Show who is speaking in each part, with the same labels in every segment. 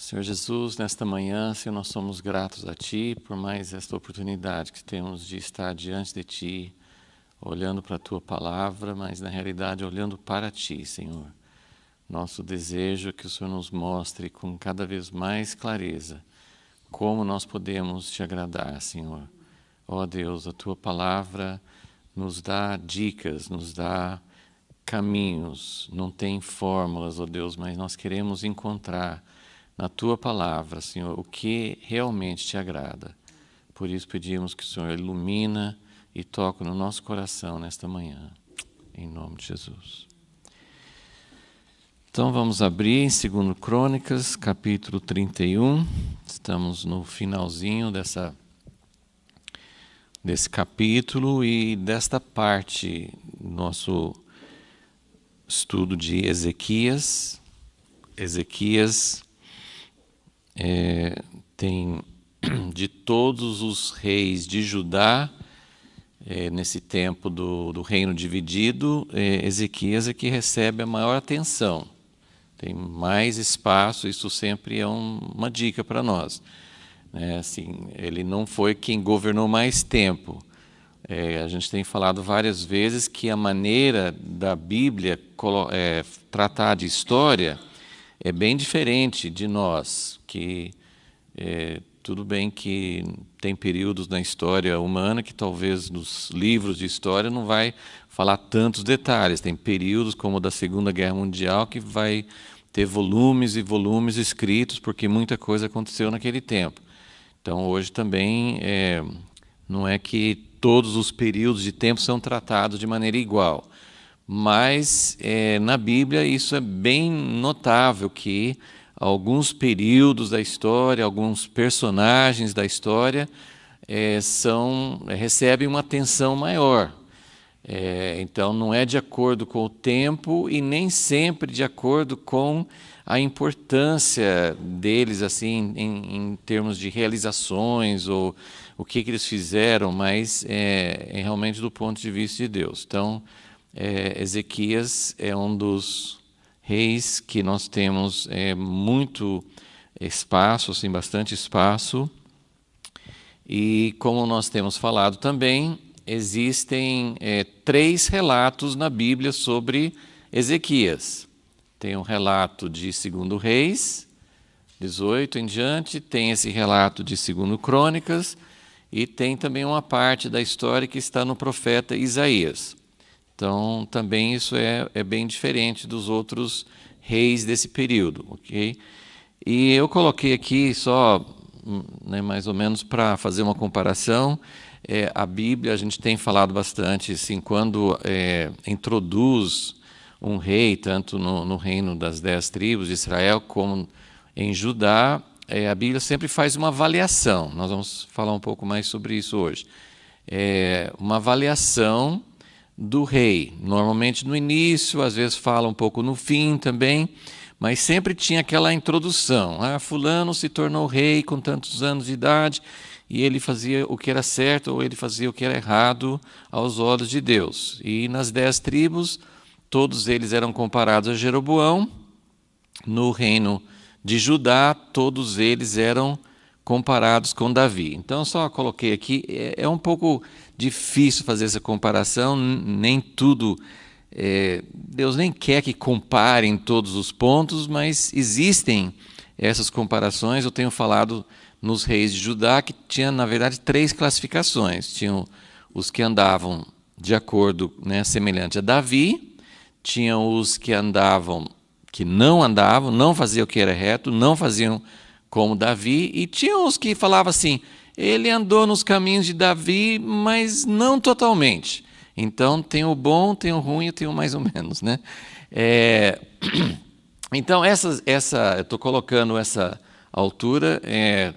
Speaker 1: Senhor Jesus, nesta manhã, Senhor, nós somos gratos a Ti por mais esta oportunidade que temos de estar diante de Ti, olhando para a Tua palavra, mas na realidade olhando para Ti, Senhor. Nosso desejo é que o Senhor nos mostre com cada vez mais clareza como nós podemos Te agradar, Senhor. Ó Deus, a Tua palavra nos dá dicas, nos dá caminhos, não tem fórmulas, ó Deus, mas nós queremos encontrar na Tua palavra, Senhor, o que realmente Te agrada. Por isso pedimos que o Senhor ilumina e toque no nosso coração nesta manhã, em nome de Jesus. Então vamos abrir em 2 Crônicas, capítulo 31, estamos no finalzinho desse capítulo e desta parte do nosso estudo de Ezequias. Ezequias tem de todos os reis de Judá, nesse tempo do reino dividido, Ezequias é que recebe a maior atenção. Tem mais espaço, isso sempre é uma dica para nós. Assim, ele não foi quem governou mais tempo. A gente tem falado várias vezes que a maneira da Bíblia tratar de história é bem diferente de nós, que tudo bem que tem períodos na história humana que talvez nos livros de história não vai falar tantos detalhes. Tem períodos como o da Segunda Guerra Mundial que vai ter volumes e volumes escritos porque muita coisa aconteceu naquele tempo. Então hoje também não é que todos os períodos de tempo são tratados de maneira igual. Mas na Bíblia isso é bem notável que alguns períodos da história, alguns personagens da história recebem uma atenção maior. Então não é de acordo com o tempo e nem sempre de acordo com a importância deles assim em termos de realizações ou o que eles fizeram, mas realmente do ponto de vista de Deus. Então Ezequias é um dos reis que nós temos muito espaço, assim, bastante espaço. E como nós temos falado também, existem 3 relatos na Bíblia sobre Ezequias. Tem um relato de 2 Reis, 18 em diante, tem esse relato de 2 Crônicas, e tem também uma parte da história que está no profeta Isaías. Então, também isso é bem diferente dos outros reis desse período, ok? E eu coloquei aqui só, mais ou menos para fazer uma comparação. A Bíblia, a gente tem falado bastante, assim, quando introduz um rei, tanto no reino das 10 tribos de Israel, como em Judá, a Bíblia sempre faz uma avaliação. Nós vamos falar um pouco mais sobre isso hoje. Uma avaliação do rei, normalmente no início, às vezes fala um pouco no fim também, mas sempre tinha aquela introdução. Fulano se tornou rei com tantos anos de idade e ele fazia o que era certo ou ele fazia o que era errado aos olhos de Deus. E nas 10 tribos, todos eles eram comparados a Jeroboão. No reino de Judá, todos eles eram comparados com Davi. Então, só coloquei aqui, é um pouco difícil fazer essa comparação, nem tudo, Deus nem quer que comparem todos os pontos, mas existem essas comparações. Eu tenho falado nos reis de Judá que tinha, na verdade, 3 classificações. Tinham os que andavam de acordo, semelhante a Davi, tinham os que não faziam o que era reto, não faziam como Davi, e tinham os que falavam assim, ele andou nos caminhos de Davi, mas não totalmente. Então tem o bom, tem o ruim e tem o mais ou menos, né? Então eu estou colocando essa altura,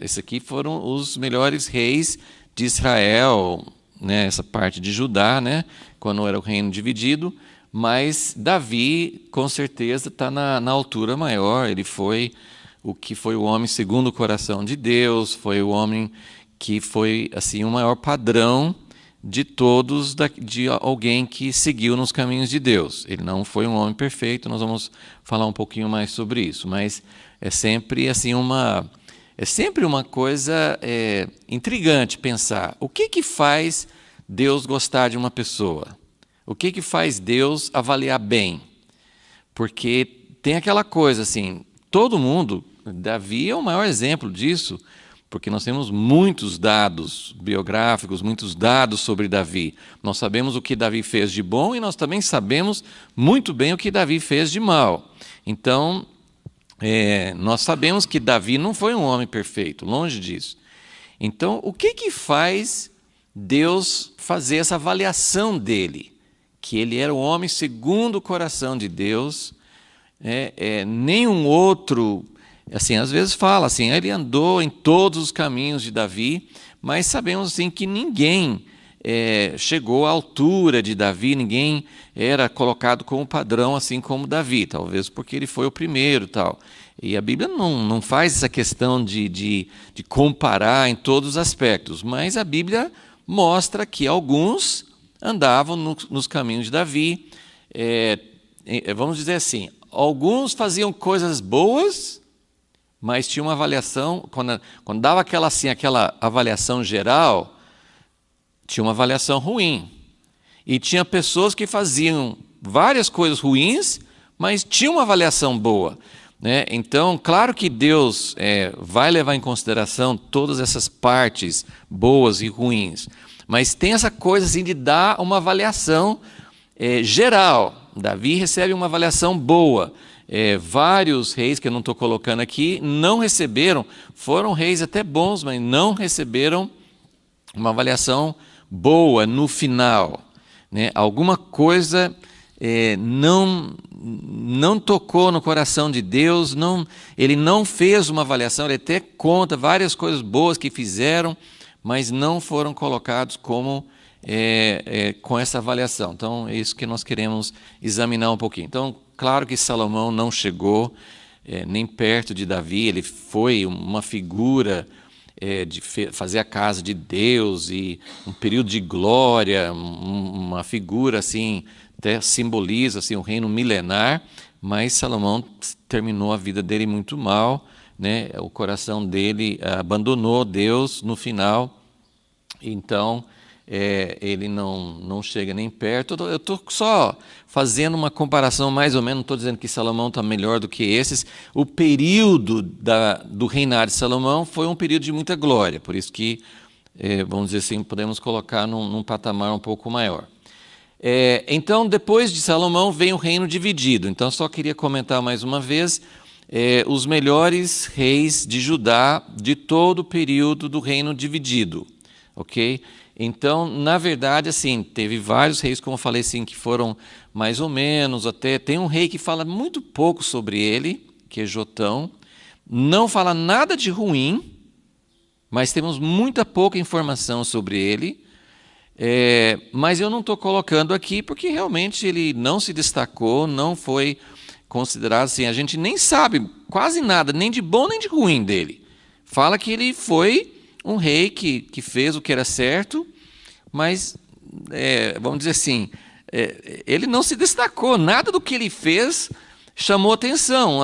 Speaker 1: esses aqui foram os melhores reis de Israel, né? Essa parte de Judá, né? Quando era o reino dividido, mas Davi com certeza está na altura maior. Ele foi o homem segundo o coração de Deus, foi o homem que foi assim o maior padrão de todos, de alguém que seguiu nos caminhos de Deus. Ele não foi um homem perfeito, nós vamos falar um pouquinho mais sobre isso, mas é sempre assim uma coisa intrigante pensar o que faz Deus gostar de uma pessoa, o que faz Deus avaliar bem, porque tem aquela coisa assim, todo mundo, Davi é o maior exemplo disso, porque nós temos muitos dados biográficos, muitos dados sobre Davi. Nós sabemos o que Davi fez de bom e nós também sabemos muito bem o que Davi fez de mal. Então, nós sabemos que Davi não foi um homem perfeito, longe disso. Então, o que faz Deus fazer essa avaliação dele? Que ele era um homem segundo o coração de Deus, nenhum outro... Assim, às vezes fala assim, ele andou em todos os caminhos de Davi, mas sabemos assim que ninguém chegou à altura de Davi, ninguém era colocado como padrão assim como Davi, talvez porque ele foi o primeiro, tal. E a Bíblia não faz essa questão de comparar em todos os aspectos, mas a Bíblia mostra que alguns andavam nos caminhos de Davi, vamos dizer assim, alguns faziam coisas boas, mas tinha uma avaliação, quando dava aquela avaliação geral, tinha uma avaliação ruim. E tinha pessoas que faziam várias coisas ruins, mas tinha uma avaliação boa, né? Então, claro que Deus vai levar em consideração todas essas partes boas e ruins, mas tem essa coisa assim, de dar uma avaliação geral. Davi recebe uma avaliação boa. Vários reis que eu não estou colocando aqui não receberam, foram reis até bons, mas não receberam uma avaliação boa no final, né? Alguma coisa não tocou no coração de Deus, ele não fez uma avaliação, ele até conta várias coisas boas que fizeram, mas não foram colocados como com essa avaliação. Então, é isso que nós queremos examinar um pouquinho. Então, claro que Salomão não chegou nem perto de Davi, ele foi uma figura de fazer a casa de Deus e um período de glória, uma figura assim, até simboliza assim, um reino milenar, mas Salomão terminou a vida dele muito mal, né? O coração dele abandonou Deus no final, então ele não chega nem perto. Eu estou só fazendo uma comparação mais ou menos, não estou dizendo que Salomão está melhor do que esses. O período do reinado de Salomão foi um período de muita glória, por isso que, vamos dizer assim, podemos colocar num patamar um pouco maior. Então, depois de Salomão, vem o reino dividido. Então, só queria comentar mais uma vez os melhores reis de Judá de todo o período do reino dividido, ok? Então, na verdade, assim, teve vários reis, como eu falei, assim, que foram mais ou menos, até tem um rei que fala muito pouco sobre ele, que é Jotão, não fala nada de ruim, mas temos muita pouca informação sobre ele, mas eu não estou colocando aqui porque realmente ele não se destacou, não foi considerado assim, a gente nem sabe quase nada, nem de bom nem de ruim dele. Fala que ele foi um rei que fez o que era certo, mas, vamos dizer assim, ele não se destacou, nada do que ele fez chamou atenção,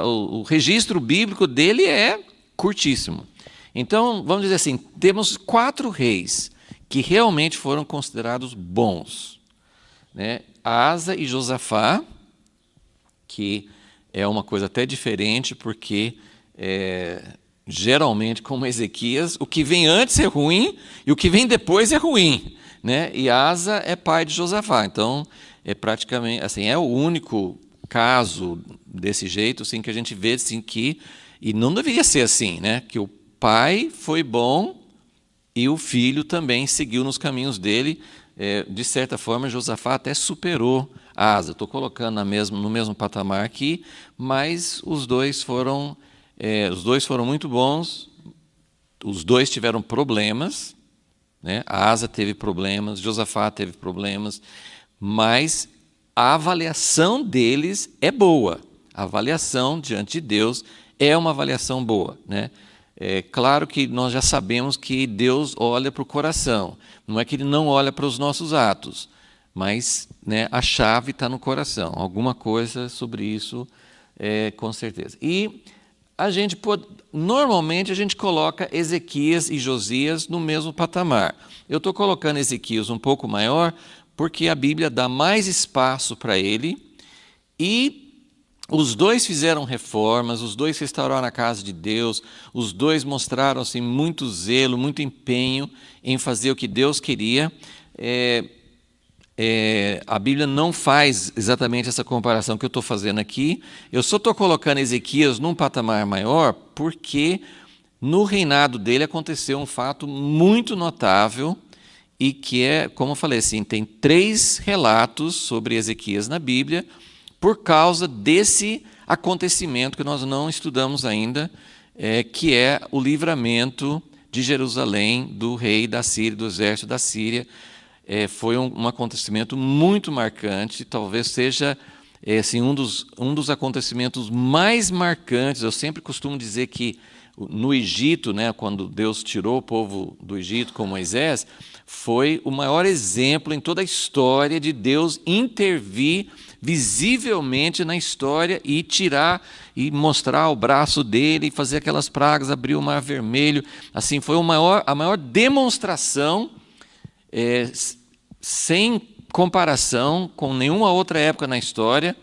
Speaker 1: o registro bíblico dele é curtíssimo. Então, vamos dizer assim, temos 4 reis que realmente foram considerados bons, né? Asa e Josafá, que é uma coisa até diferente, porque geralmente, como Ezequias, o que vem antes é ruim e o que vem depois é ruim, né? E Asa é pai de Josafá, então praticamente assim, é o único caso desse jeito assim, que a gente vê assim, e não deveria ser assim, né? Que o pai foi bom e o filho também seguiu nos caminhos dele. De certa forma, Josafá até superou Asa. Estou colocando no mesmo patamar aqui, mas os dois foram muito bons, os dois tiveram problemas, né? Asa teve problemas, Josafá teve problemas, mas a avaliação deles é boa. A avaliação diante de Deus é uma avaliação boa, né? É claro que nós já sabemos que Deus olha para o coração, não é que Ele não olha para os nossos atos, mas, né, a chave está no coração. Alguma coisa sobre isso, com certeza. E normalmente a gente coloca Ezequias e Josias no mesmo patamar. Eu estou colocando Ezequias um pouco maior porque a Bíblia dá mais espaço para ele e os dois fizeram reformas, os dois restauraram a casa de Deus, os dois mostraram assim, muito zelo, muito empenho em fazer o que Deus queria. A Bíblia não faz exatamente essa comparação que eu estou fazendo aqui. Eu só estou colocando Ezequias num patamar maior porque no reinado dele aconteceu um fato muito notável e que como eu falei assim, tem 3 relatos sobre Ezequias na Bíblia por causa desse acontecimento que nós não estudamos ainda, que é o livramento de Jerusalém do rei da Síria, do exército da Síria. Foi um acontecimento muito marcante, talvez seja assim, um dos acontecimentos mais marcantes. Eu sempre costumo dizer que no Egito, né, quando Deus tirou o povo do Egito com Moisés, foi o maior exemplo em toda a história de Deus intervir visivelmente na história e tirar e mostrar o braço dele e fazer aquelas pragas, abrir o Mar Vermelho. Assim, foi a maior demonstração, sem comparação com nenhuma outra época na história.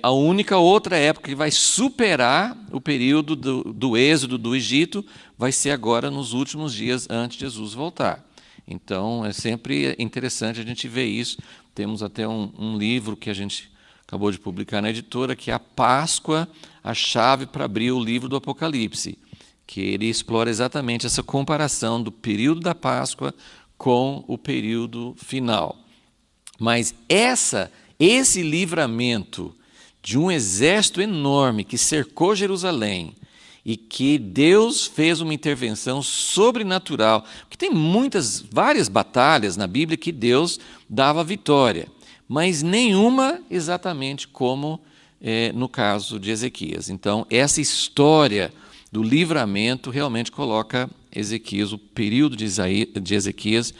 Speaker 1: A única outra época que vai superar o período do êxodo do Egito vai ser agora nos últimos dias antes de Jesus voltar. Então, é sempre interessante a gente ver isso. Temos até um livro que a gente acabou de publicar na editora, que é a Páscoa, a chave para abrir o livro do Apocalipse, que ele explora exatamente essa comparação do período da Páscoa com o período final. Mas esse livramento de um exército enorme que cercou Jerusalém e que Deus fez uma intervenção sobrenatural, porque tem várias batalhas na Bíblia que Deus dava vitória, mas nenhuma exatamente como no caso de Ezequias. Então, essa história do livramento realmente coloca Ezequias, o período de Ezequias,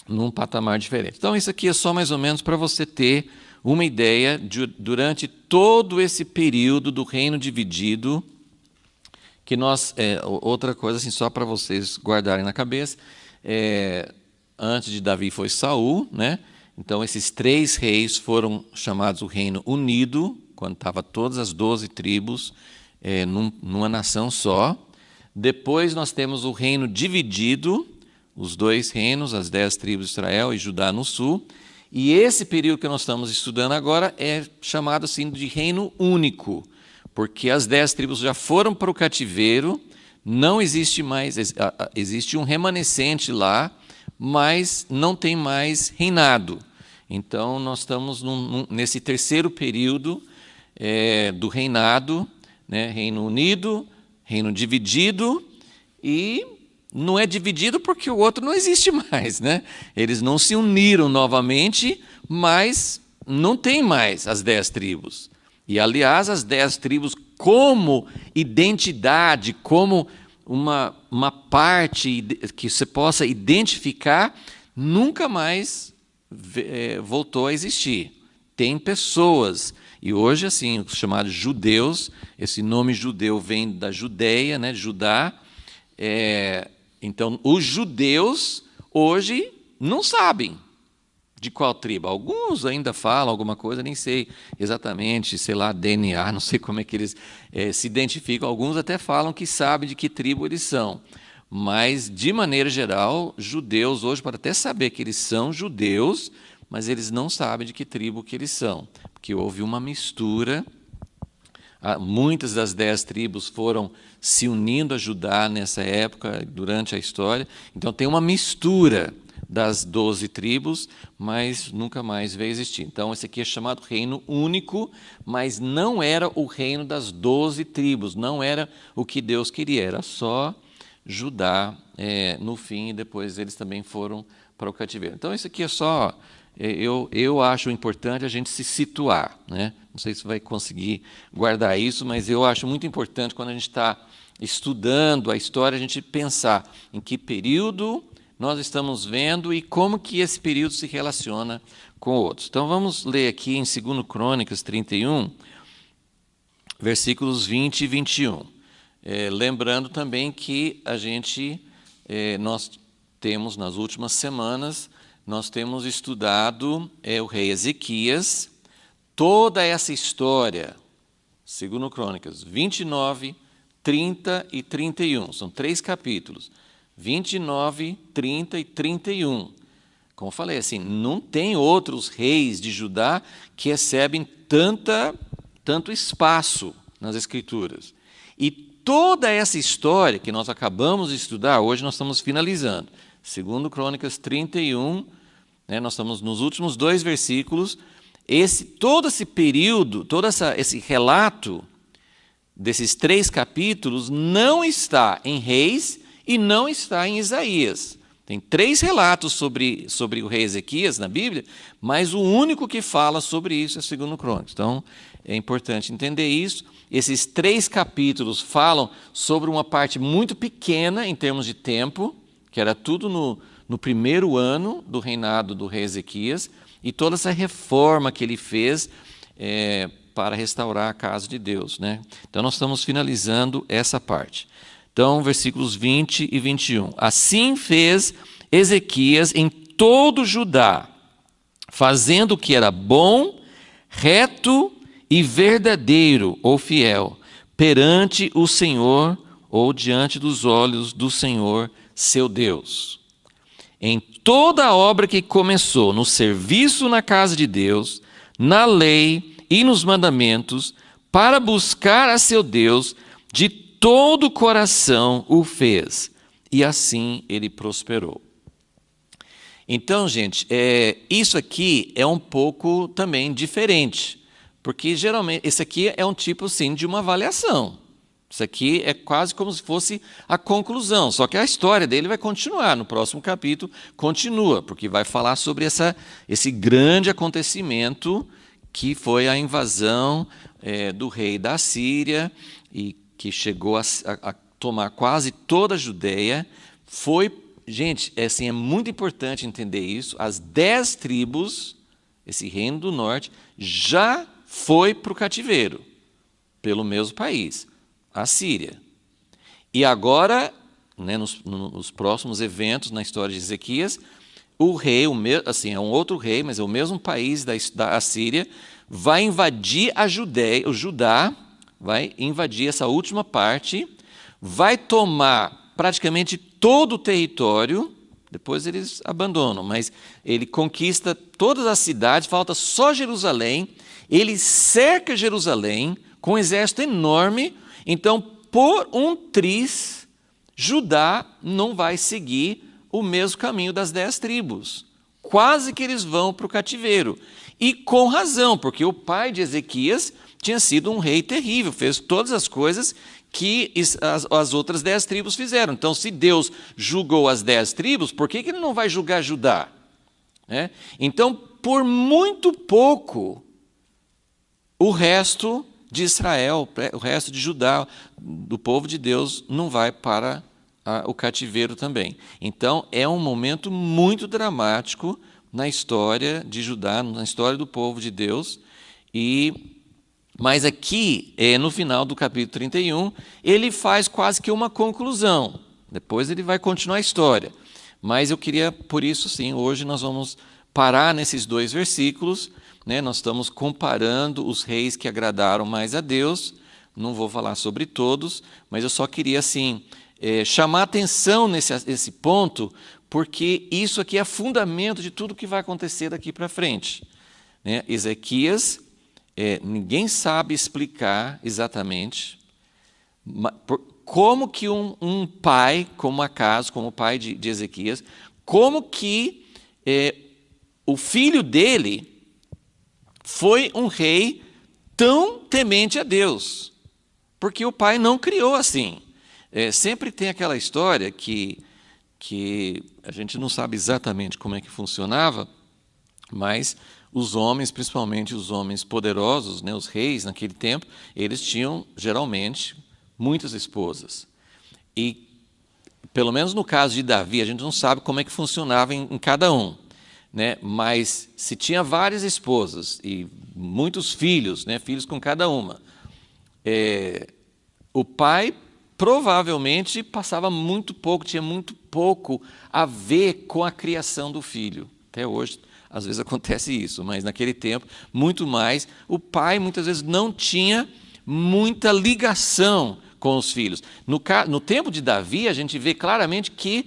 Speaker 1: num patamar diferente. Então, isso aqui é só mais ou menos para você ter uma ideia durante todo esse período do reino dividido, que outra coisa assim, só para vocês guardarem na cabeça, antes de Davi foi Saul, né? Então esses 3 reis foram chamados o Reino Unido, quando estava todas as 12 tribos numa nação só. Depois nós temos o Reino Dividido, os 2 reinos, as 10 tribos de Israel e Judá no sul. E esse período que nós estamos estudando agora é chamado assim de Reino Único, porque as 10 tribos já foram para o cativeiro, não existe mais, existe um remanescente lá, mas não tem mais reinado. Então, nós estamos nesse terceiro período do reinado, né? Reino Unido, Reino Dividido, e não é dividido porque o outro não existe mais, né? Eles não se uniram novamente, mas não tem mais as 10 tribos. E, aliás, as 10 tribos como identidade, como uma parte que você possa identificar, nunca mais voltou a existir. Tem pessoas, e hoje, assim, os chamados judeus, esse nome judeu vem da Judeia, né, Judá. Então, os judeus hoje não sabem de qual tribo. Alguns ainda falam alguma coisa, nem sei exatamente, sei lá, DNA, não sei como é que eles se identificam. Alguns até falam que sabem de que tribo eles são. Mas, de maneira geral, judeus hoje podem até saber que eles são judeus, mas eles não sabem de que tribo que eles são, porque houve uma mistura. Muitas das 10 tribos foram se unindo a Judá nessa época, durante a história. Então, tem uma mistura das 12 tribos, mas nunca mais veio existir. Então, esse aqui é chamado Reino Único, mas não era o reino das 12 tribos, não era o que Deus queria, era só Judá no fim, e depois eles também foram para o cativeiro. Então, isso aqui é só... Eu acho importante a gente se situar, né? Não sei se vai conseguir guardar isso, mas eu acho muito importante quando a gente está estudando a história, a gente pensar em que período nós estamos vendo e como que esse período se relaciona com outros. Então vamos ler aqui em 2 Crônicas 31, versículos 20 e 21. Lembrando também que nós temos, nas últimas semanas, nós temos estudado o rei Ezequias, toda essa história, 2 Crônicas 29, 30 e 31. São 3 capítulos, 29, 30 e 31. Como eu falei, assim, não tem outros reis de Judá que recebem tanto espaço nas Escrituras. E toda essa história que nós acabamos de estudar, hoje nós estamos finalizando. 2 Crônicas 31, nós estamos nos últimos 2 versículos. Todo esse período, esse relato desses 3 capítulos não está em Reis e não está em Isaías. Tem 3 relatos sobre o rei Ezequias na Bíblia, mas o único que fala sobre isso é 2 Crônicas. Então, é importante entender isso. Esses 3 capítulos falam sobre uma parte muito pequena em termos de tempo, que era tudo no primeiro ano do reinado do rei Ezequias, e toda essa reforma que ele fez para restaurar a casa de Deus, né? Então, nós estamos finalizando essa parte. Então, versículos 20 e 21. Assim fez Ezequias em todo Judá, fazendo o que era bom, reto e verdadeiro ou fiel, perante o Senhor ou diante dos olhos do Senhor, seu Deus. Em toda a obra que começou, no serviço na casa de Deus, na lei e nos mandamentos, para buscar a seu Deus, de todo o coração o fez, e assim ele prosperou. Então, gente, isso aqui é um pouco também diferente, porque geralmente esse aqui é um tipo sim de uma avaliação. Isso aqui é quase como se fosse a conclusão, só que a história dele vai continuar, no próximo capítulo continua, porque vai falar sobre esse grande acontecimento que foi a invasão do rei da Síria, e que chegou a tomar quase toda a Judeia. Gente, assim, é muito importante entender isso, as 10 tribos, esse reino do norte, já foi para o cativeiro, pelo mesmo país, a Síria. E agora, né, nos próximos eventos na história de Ezequias, o rei, assim, é um outro rei, mas é o mesmo país da Assíria, vai invadir o Judá, vai invadir essa última parte, vai tomar praticamente todo o território, depois eles abandonam, mas ele conquista todas as cidades, falta só Jerusalém, ele cerca Jerusalém com um exército enorme. Então, por um triz, Judá não vai seguir o mesmo caminho das 10 tribos. Quase que eles vão para o cativeiro. E com razão, porque o pai de Ezequias tinha sido um rei terrível, fez todas as coisas que as outras 10 tribos fizeram. Então, se Deus julgou as 10 tribos, por que ele não vai julgar Judá? Então, por muito pouco, o resto de Israel, o resto de Judá, do povo de Deus, não vai para o cativeiro também. Então, é um momento muito dramático na história de Judá, na história do povo de Deus. Mas aqui, no final do capítulo 31, ele faz quase que uma conclusão. Depois ele vai continuar a história. Mas eu queria, por isso, sim, hoje nós vamos parar nesses 2 versículos. Nós estamos comparando os reis que agradaram mais a Deus. Não vou falar sobre todos, mas eu só queria, assim, chamar atenção nesse ponto, porque isso aqui é fundamento de tudo que vai acontecer daqui para frente. Ezequias, ninguém sabe explicar exatamente como que um pai, como Acaz, como o pai de Ezequias, como que o filho dele foi um rei tão temente a Deus, porque o pai não criou assim. Sempre tem aquela história que a gente não sabe exatamente como é que funcionava, mas os homens, principalmente os homens poderosos, os reis naquele tempo, eles tinham geralmente muitas esposas. E, pelo menos no caso de Davi, a gente não sabe como é que funcionava em cada um, né? Mas se tinha várias esposas e muitos filhos, né? Filhos com cada uma, o pai provavelmente passava muito pouco, tinha muito pouco a ver com a criação do filho. Até hoje, às vezes acontece isso, mas naquele tempo, muito mais. O pai, muitas vezes, não tinha muita ligação com os filhos. No tempo de Davi, a gente vê claramente que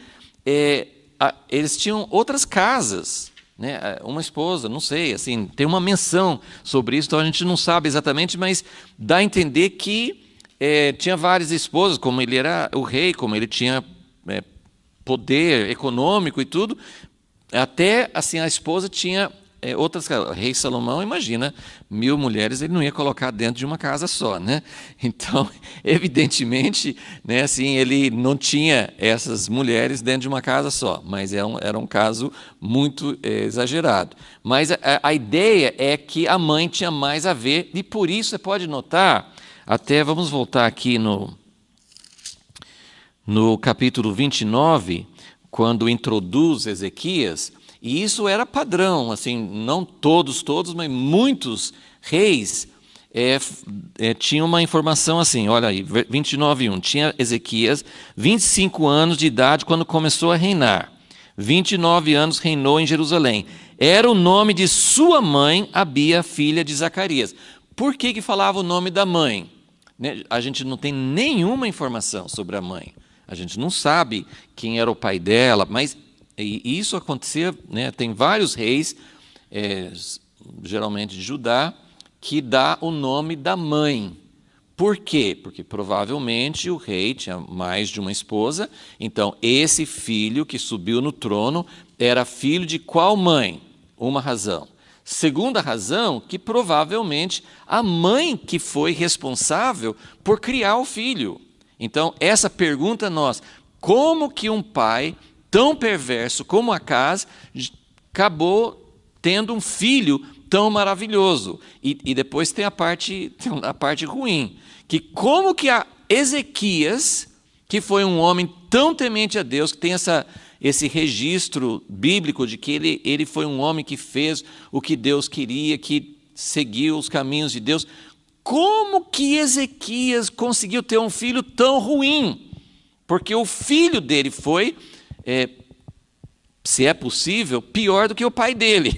Speaker 1: eles tinham outras casas, né? Uma esposa, não sei, assim, tem uma menção sobre isso, então a gente não sabe exatamente, mas dá a entender que tinha várias esposas, como ele era o rei, como ele tinha poder econômico e tudo. Até assim a esposa tinha outras casas. O rei Salomão, imagina, 1000 mulheres ele não ia colocar dentro de uma casa só, né? Então, evidentemente, né, assim, ele não tinha essas mulheres dentro de uma casa só, mas era um caso muito exagerado. Mas a ideia é que a mãe tinha mais a ver, e por isso você pode notar, até vamos voltar aqui no capítulo 29, quando introduz Ezequias, e isso era padrão, assim, não todos, mas muitos reis tinham uma informação assim, olha aí, 29:1, tinha Ezequias 25 anos de idade quando começou a reinar, 29 anos reinou em Jerusalém, era o nome de sua mãe, Abia, filha de Zacarias. Por que falava o nome da mãe? A gente não tem nenhuma informação sobre a mãe. A gente não sabe quem era o pai dela, mas isso acontecia, né? Tem vários reis, geralmente de Judá, que dá o nome da mãe. Por quê? Porque provavelmente o rei tinha mais de uma esposa, então esse filho que subiu no trono era filho de qual mãe? Uma razão. Segunda razão, que provavelmente a mãe que foi responsável por criar o filho. Então, essa pergunta nossa, como que um pai tão perverso como Acaz acabou tendo um filho tão maravilhoso? E depois tem a parte ruim, que como que a Ezequias, que foi um homem tão temente a Deus, que tem esse registro bíblico de que ele foi um homem que fez o que Deus queria, que seguiu os caminhos de Deus, como que Ezequias conseguiu ter um filho tão ruim? Porque o filho dele foi, se é possível, pior do que o pai dele,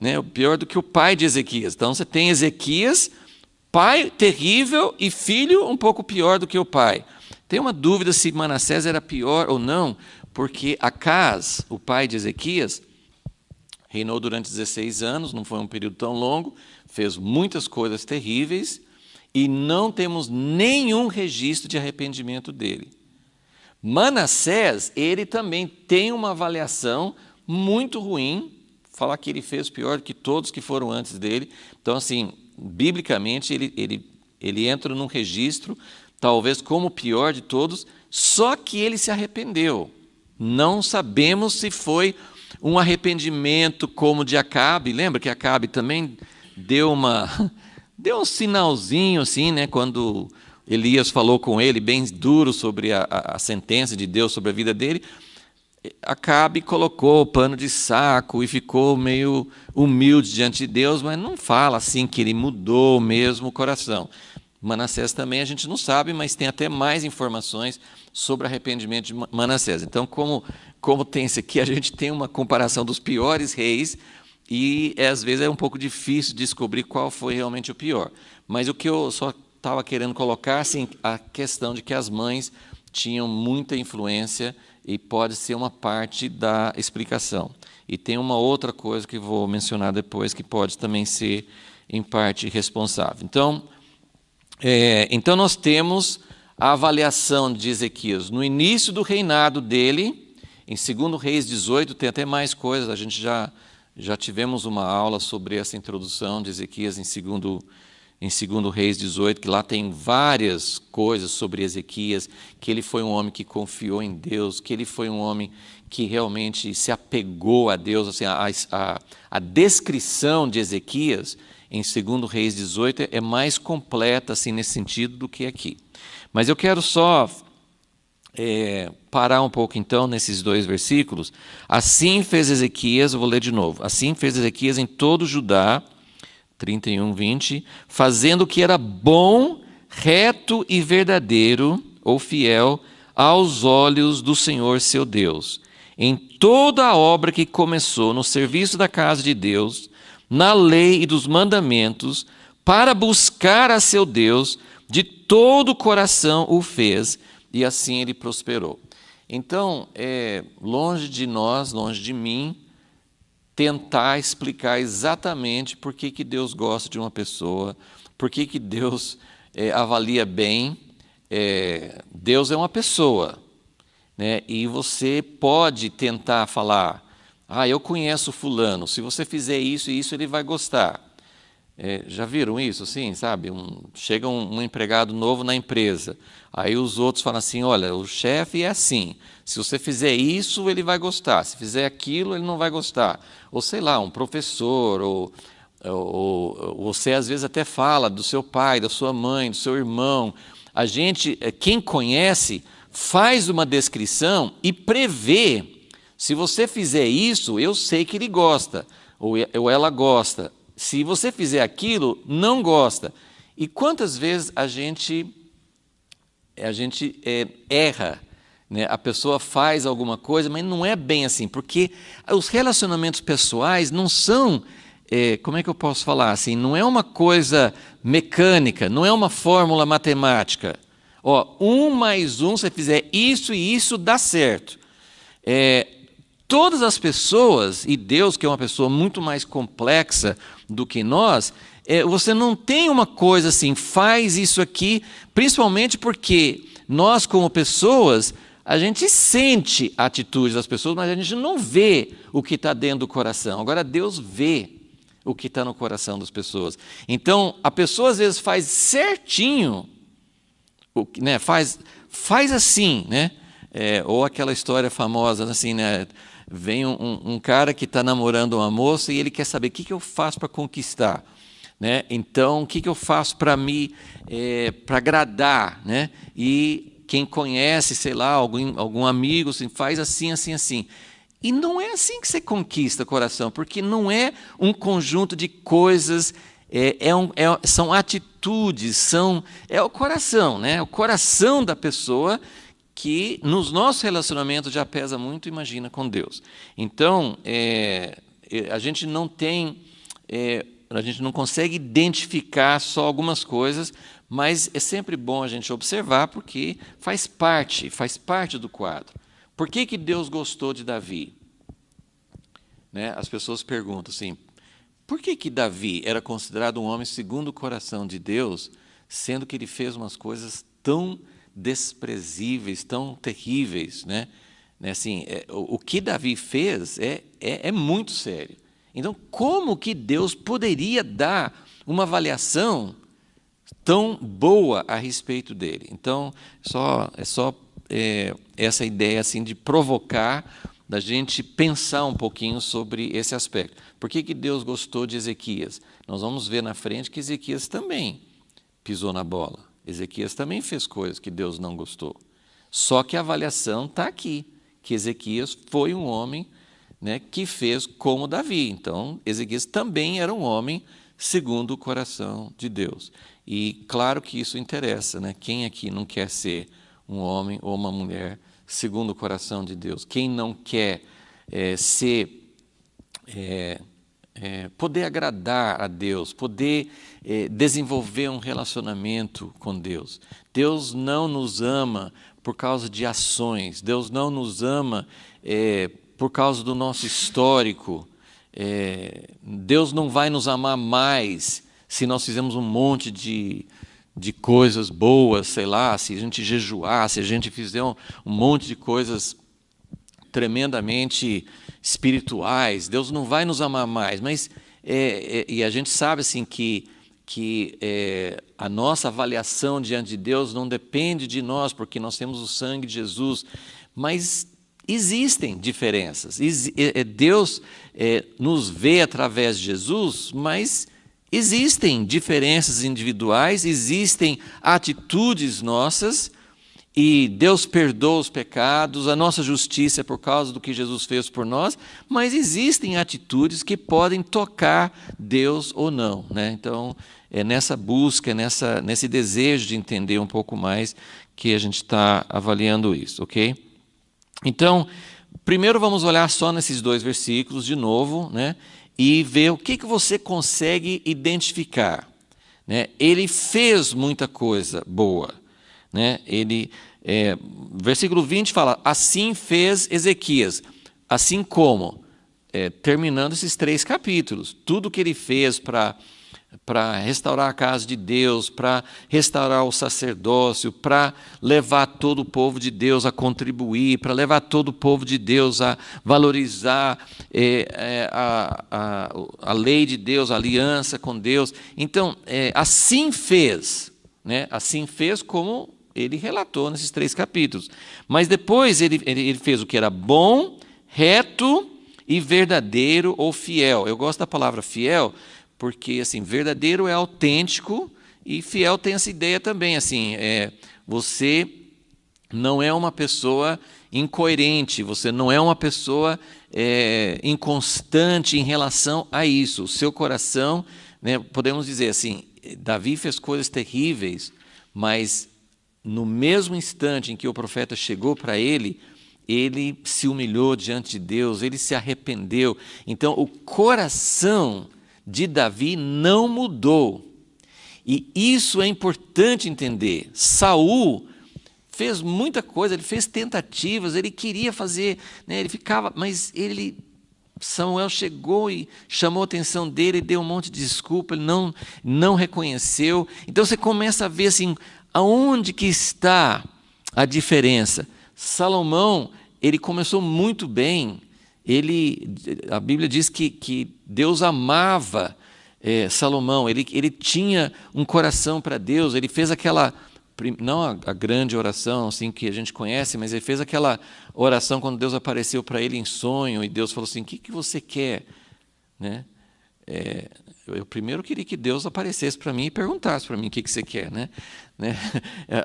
Speaker 1: né? Pior do que o pai de Ezequias. Então você tem Ezequias, pai terrível e filho um pouco pior do que o pai. Tem uma dúvida se Manassés era pior ou não, porque Acaz, o pai de Ezequias, reinou durante 16 anos, não foi um período tão longo, fez muitas coisas terríveis e não temos nenhum registro de arrependimento dele. Manassés, ele também tem uma avaliação muito ruim, falar que ele fez pior do que todos que foram antes dele. Então, assim, biblicamente, ele entra num registro, talvez como o pior de todos, só que ele se arrependeu. Não sabemos se foi um arrependimento como o de Acabe. Lembra que Acabe também deu um sinalzinho assim, né, quando Elias falou com ele bem duro sobre a sentença de Deus sobre a vida dele. Acabe colocou o pano de saco e ficou meio humilde diante de Deus, mas não fala assim que ele mudou mesmo o coração. Manassés também a gente não sabe, mas tem até mais informações sobre o arrependimento de Manassés. Então, como tem esse aqui, a gente tem uma comparação dos piores reis e às vezes é um pouco difícil descobrir qual foi realmente o pior. Mas o que eu só estava querendo colocar, assim, a questão de que as mães tinham muita influência e pode ser uma parte da explicação. E tem uma outra coisa que vou mencionar depois que pode também ser, em parte, responsável. Então nós temos a avaliação de Ezequias no início do reinado dele, em 2 Reis 18, tem até mais coisas, a gente já tivemos uma aula sobre essa introdução de Ezequias em 2 Reis 18, que lá tem várias coisas sobre Ezequias, que ele foi um homem que confiou em Deus, que ele foi um homem que realmente se apegou a Deus. Assim, a descrição de Ezequias em 2 Reis 18 é mais completa assim, nesse sentido do que aqui. Mas eu quero só parar um pouco então nesses 2 versículos. Assim fez Ezequias, eu vou ler de novo. Assim fez Ezequias em todo Judá, 31, 20, fazendo o que era bom, reto e verdadeiro, ou fiel, aos olhos do Senhor seu Deus. Em toda a obra que começou no serviço da casa de Deus, na lei e dos mandamentos, para buscar a seu Deus, de todo o coração o fez, e assim ele prosperou. Então, longe de nós, longe de mim, tentar explicar exatamente por que Deus gosta de uma pessoa, por que Deus avalia bem. Deus é uma pessoa, né? E você pode tentar falar, eu conheço fulano, se você fizer isso e isso ele vai gostar. Já viram isso, assim, sabe? Chega um empregado novo na empresa, aí os outros falam assim, olha, o chefe é assim, se você fizer isso, ele vai gostar, se fizer aquilo, ele não vai gostar. Ou sei lá, um professor, ou você às vezes até fala do seu pai, da sua mãe, do seu irmão. A gente, quem conhece, faz uma descrição e prevê, se você fizer isso, eu sei que ele gosta, ou ela gosta. Se você fizer aquilo, não gosta. E quantas vezes a gente erra, né? A pessoa faz alguma coisa, mas não é bem assim, porque os relacionamentos pessoais não são, como é que eu posso falar assim? Não é uma coisa mecânica, não é uma fórmula matemática. 1 mais 1, se você fizer isso e isso, dá certo. Todas as pessoas, e Deus, que é uma pessoa muito mais complexa do que nós, você não tem uma coisa assim, faz isso aqui, principalmente porque nós, como pessoas, a gente sente a atitude das pessoas, mas a gente não vê o que está dentro do coração. Agora, Deus vê o que está no coração das pessoas. Então, a pessoa às vezes faz certinho, né, faz assim, né? Ou aquela história famosa, assim, né? Vem um cara que está namorando uma moça e ele quer saber o que eu faço para conquistar, né? Então, o que eu faço para agradar, né? E quem conhece, sei lá, algum amigo, assim, faz assim, assim, assim. E não é assim que você conquista o coração, porque não é um conjunto de coisas, são atitudes, é o coração, né? O coração da pessoa que nos nossos relacionamentos já pesa muito, imagina, com Deus. Então, a gente não consegue identificar só algumas coisas, mas é sempre bom a gente observar, porque faz parte do quadro. Por que Deus gostou de Davi? Né? As pessoas perguntam assim, por que Davi era considerado um homem segundo o coração de Deus, sendo que ele fez umas coisas tão desprezíveis, tão terríveis, né? Assim, o que Davi fez é muito sério. Então, como que Deus poderia dar uma avaliação tão boa a respeito dele? Então, é só essa ideia assim de provocar, da gente pensar um pouquinho sobre esse aspecto. Por que Deus gostou de Ezequias? Nós vamos ver na frente que Ezequias também pisou na bola. Ezequias também fez coisas que Deus não gostou. Só que a avaliação está aqui, que Ezequias foi um homem, né, que fez como Davi. Então, Ezequias também era um homem segundo o coração de Deus. E claro que isso interessa, né? Quem aqui não quer ser um homem ou uma mulher segundo o coração de Deus? Quem não quer poder agradar a Deus, poder desenvolver um relacionamento com Deus? Deus não nos ama por causa de ações, Deus não nos ama por causa do nosso histórico. Deus não vai nos amar mais se nós fizermos um monte de coisas boas, sei lá, se a gente jejuar, se a gente fizer um monte de coisas tremendamente espirituais. Deus não vai nos amar mais, mas e a gente sabe assim que a nossa avaliação diante de Deus não depende de nós, porque nós temos o sangue de Jesus, mas existem diferenças. Deus nos vê através de Jesus, mas existem diferenças individuais, existem atitudes nossas, e Deus perdoa os pecados, a nossa justiça é por causa do que Jesus fez por nós, mas existem atitudes que podem tocar Deus ou não, né? Então, é nessa busca, nesse desejo de entender um pouco mais que a gente está avaliando isso, ok? Então, primeiro vamos olhar só nesses 2 versículos de novo, né? E ver o que você consegue identificar, né? Ele fez muita coisa boa, né? Versículo 20 fala, assim fez Ezequias, assim como, terminando esses 3 capítulos, tudo que ele fez para restaurar a casa de Deus, para restaurar o sacerdócio, para levar todo o povo de Deus a contribuir, para levar todo o povo de Deus a valorizar a lei de Deus, a aliança com Deus. Então, assim fez, né? Assim fez como ele relatou nesses 3 capítulos. Mas depois ele fez o que era bom, reto e verdadeiro ou fiel. Eu gosto da palavra fiel, porque assim, verdadeiro é autêntico e fiel tem essa ideia também. Assim, você não é uma pessoa incoerente, você não é uma pessoa inconstante em relação a isso. O seu coração, né, podemos dizer assim, Davi fez coisas terríveis, mas no mesmo instante em que o profeta chegou para ele se humilhou diante de Deus, ele se arrependeu. Então, o coração de Davi não mudou. E isso é importante entender. Saul fez muita coisa, ele fez tentativas, ele queria fazer, né, ele ficava, mas Samuel chegou e chamou a atenção dele, deu um monte de desculpa, ele não reconheceu. Então você começa a ver assim, aonde que está a diferença. Salomão, ele começou muito bem. A Bíblia diz que Deus amava Salomão, ele tinha um coração para Deus, ele fez aquela, não a grande oração assim que a gente conhece, mas ele fez aquela oração quando Deus apareceu para ele em sonho, e Deus falou assim, o que você quer? Né? Eu primeiro queria que Deus aparecesse para mim e perguntasse para mim o que você quer, né?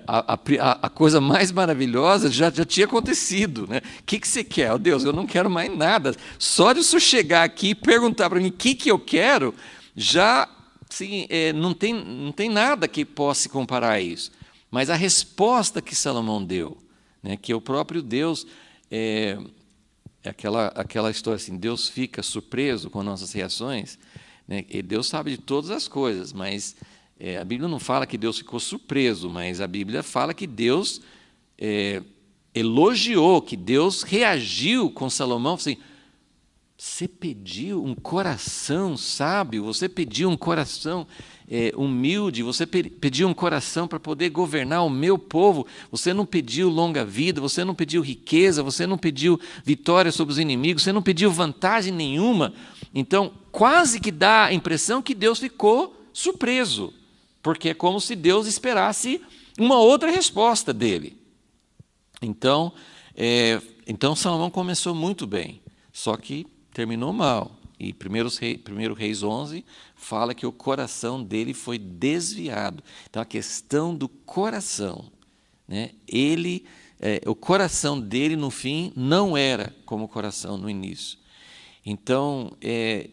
Speaker 1: A coisa mais maravilhosa já tinha acontecido, né? O que você quer? Oh, Deus, eu não quero mais nada. Só de você chegar aqui e perguntar para mim o que eu quero, já assim, não tem nada que possa se comparar a isso. Mas a resposta que Salomão deu, né, que o próprio Deus aquela história assim, Deus fica surpreso com nossas reações, né? E Deus sabe de todas as coisas, mas a Bíblia não fala que Deus ficou surpreso, mas a Bíblia fala que Deus elogiou, que Deus reagiu com Salomão, assim, você pediu um coração sábio, você pediu um coração humilde, você pediu um coração para poder governar o meu povo, você não pediu longa vida, você não pediu riqueza, você não pediu vitória sobre os inimigos, você não pediu vantagem nenhuma. Então, quase que dá a impressão que Deus ficou surpreso, porque é como se Deus esperasse uma outra resposta dele. Então Salomão começou muito bem, só que terminou mal. E 1 Reis 11 fala que o coração dele foi desviado. Então, a questão do coração, né? O coração dele, no fim, não era como o coração no início. Então,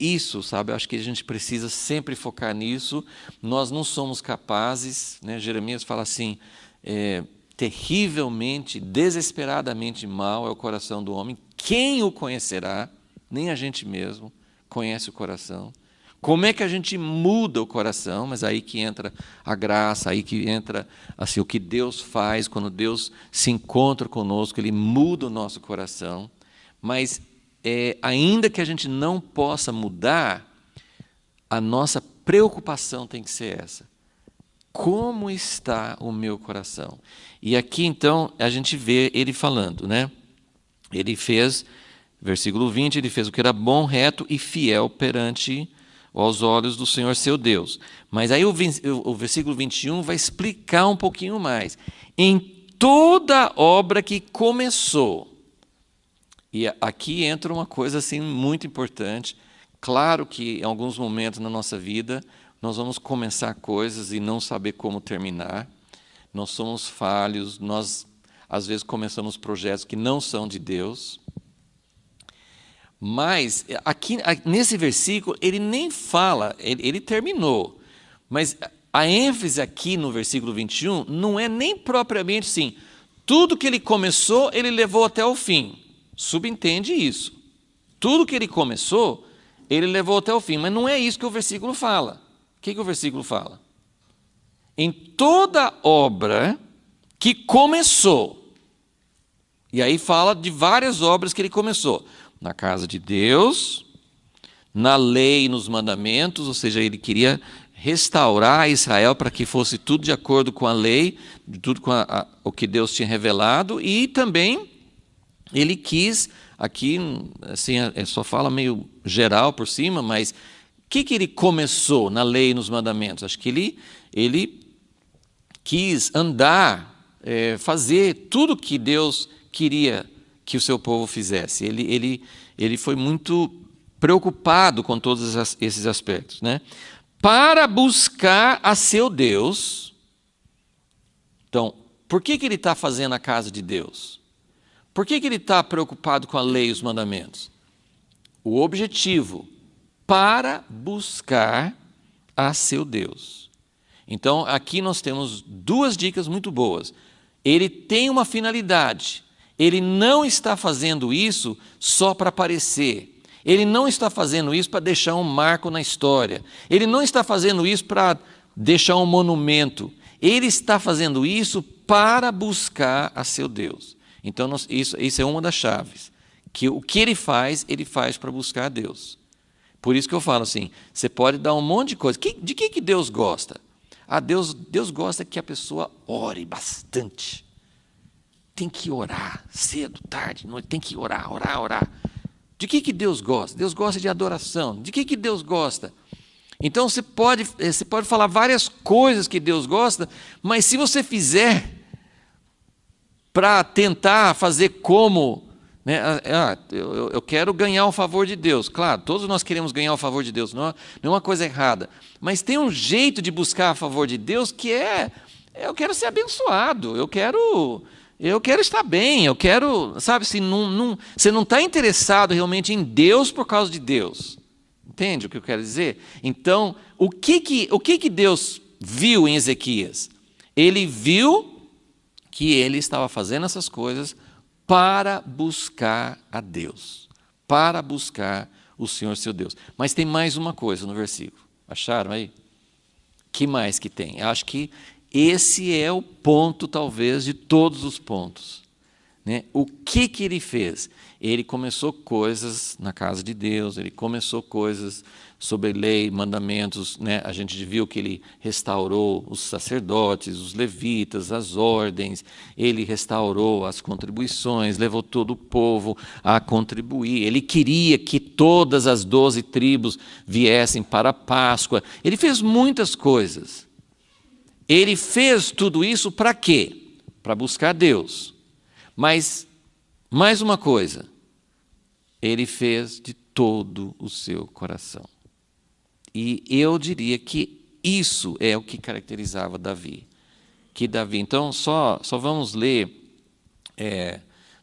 Speaker 1: isso, sabe, eu acho que a gente precisa sempre focar nisso. Nós não somos capazes, né? Jeremias fala assim, terrivelmente, desesperadamente mal é o coração do homem. Quem o conhecerá? Nem a gente mesmo conhece o coração. Como é que a gente muda o coração? Mas aí que entra a graça, aí que entra assim, o que Deus faz quando Deus se encontra conosco, Ele muda o nosso coração. Mas ainda que a gente não possa mudar, a nossa preocupação tem que ser essa. Como está o meu coração? E aqui, então, a gente vê ele falando, né? Ele fez, versículo 20, ele fez o que era bom, reto e fiel perante aos olhos do Senhor seu Deus. Mas aí o versículo 21 vai explicar um pouquinho mais. Em toda obra que começou. E aqui entra uma coisa assim muito importante. Claro que em alguns momentos na nossa vida nós vamos começar coisas e não saber como terminar. Nós somos falhos, nós às vezes começamos projetos que não são de Deus. Mas, aqui, nesse versículo, ele nem fala, ele terminou. Mas a ênfase aqui no versículo 21 não é nem propriamente assim, tudo que ele começou, ele levou até o fim. Subentende isso. Tudo que ele começou, ele levou até o fim. Mas não é isso que o versículo fala. O que o versículo fala? Em toda obra que começou. E aí fala de várias obras que ele começou. Na casa de Deus, na lei e nos mandamentos, ou seja, ele queria restaurar Israel para que fosse tudo de acordo com a lei, tudo com o que Deus tinha revelado, e também ele quis, aqui assim, só fala meio geral por cima, mas o que ele começou na lei e nos mandamentos? Acho que ele quis andar, fazer tudo que Deus queria que o seu povo fizesse. Ele foi muito preocupado com todos esses aspectos, né? Para buscar a seu Deus. Então, por que ele está fazendo a casa de Deus? Por que ele está preocupado com a lei e os mandamentos? O objetivo, para buscar a seu Deus. Então, aqui nós temos duas dicas muito boas. Ele tem uma finalidade. Ele não está fazendo isso só para aparecer. Ele não está fazendo isso para deixar um marco na história. Ele não está fazendo isso para deixar um monumento. Ele está fazendo isso para buscar a seu Deus. Então, isso é uma das chaves. Que o que ele faz para buscar a Deus. Por isso que eu falo assim, você pode dar um monte de coisa. De que Deus gosta? Deus gosta que a pessoa ore bastante. Tem que orar, cedo, tarde, noite, tem que orar. De que Deus gosta? Deus gosta de adoração. De que Deus gosta? Então você pode falar várias coisas que Deus gosta, mas se você fizer para tentar fazer como, né, eu quero ganhar o favor de Deus. Claro, todos nós queremos ganhar o favor de Deus, não é uma coisa errada. Mas tem um jeito de buscar o favor de Deus que eu quero ser abençoado, eu quero estar bem, eu quero, sabe, você não está interessado realmente em Deus por causa de Deus. Entende o que eu quero dizer? Então, o que Deus viu em Ezequias? Ele viu que ele estava fazendo essas coisas para buscar a Deus, para buscar o Senhor seu Deus. Mas tem mais uma coisa no versículo. Acharam aí? Que mais que tem? Eu acho que esse é o ponto, talvez, de todos os pontos. Né? O que ele fez? Ele começou coisas na casa de Deus, ele começou coisas sobre lei, mandamentos. Né? A gente viu que ele restaurou os sacerdotes, os levitas, as ordens, ele restaurou as contribuições, levou todo o povo a contribuir. Ele queria que todas as 12 tribos viessem para a Páscoa. Ele fez muitas coisas. Ele fez tudo isso para quê? Para buscar Deus. Mas, mais uma coisa, ele fez de todo o seu coração. E eu diria que isso é o que caracterizava Davi. Então, só vamos ler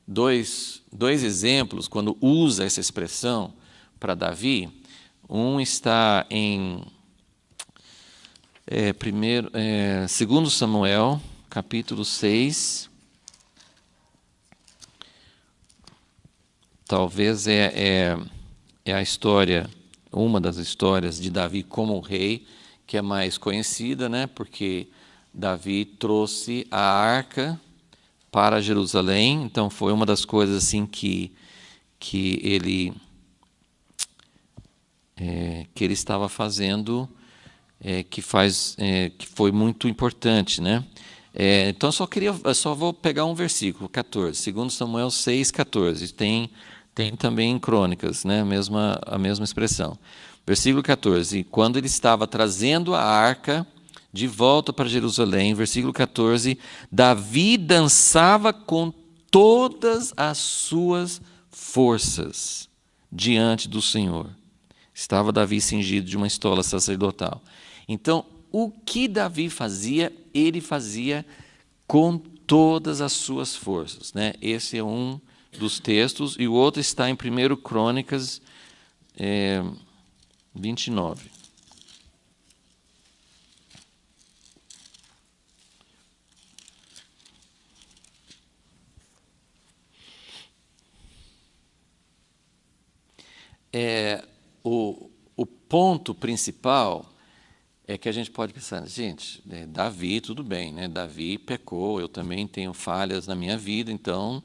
Speaker 1: dois exemplos quando usa essa expressão para Davi. Um está em 2 Samuel, capítulo 6. Talvez é a história, uma das histórias de Davi como rei, que é mais conhecida, né? Porque Davi trouxe a arca para Jerusalém, então foi uma das coisas assim que ele estava fazendo, que foi muito importante, né? Então só vou pegar um versículo, 14, 2 Samuel 6, 14, tem também em Crônicas, né? A mesma expressão. Versículo 14, quando ele estava trazendo a arca de volta para Jerusalém, versículo 14, Davi dançava com todas as suas forças diante do Senhor. Estava Davi cingido de uma estola sacerdotal. Então, o que Davi fazia, ele fazia com todas as suas forças, né? Esse é um dos textos, e o outro está em 1 Crônicas 29. O ponto principal é que a gente pode pensar, gente, Davi, tudo bem, né? Davi pecou, eu também tenho falhas na minha vida, então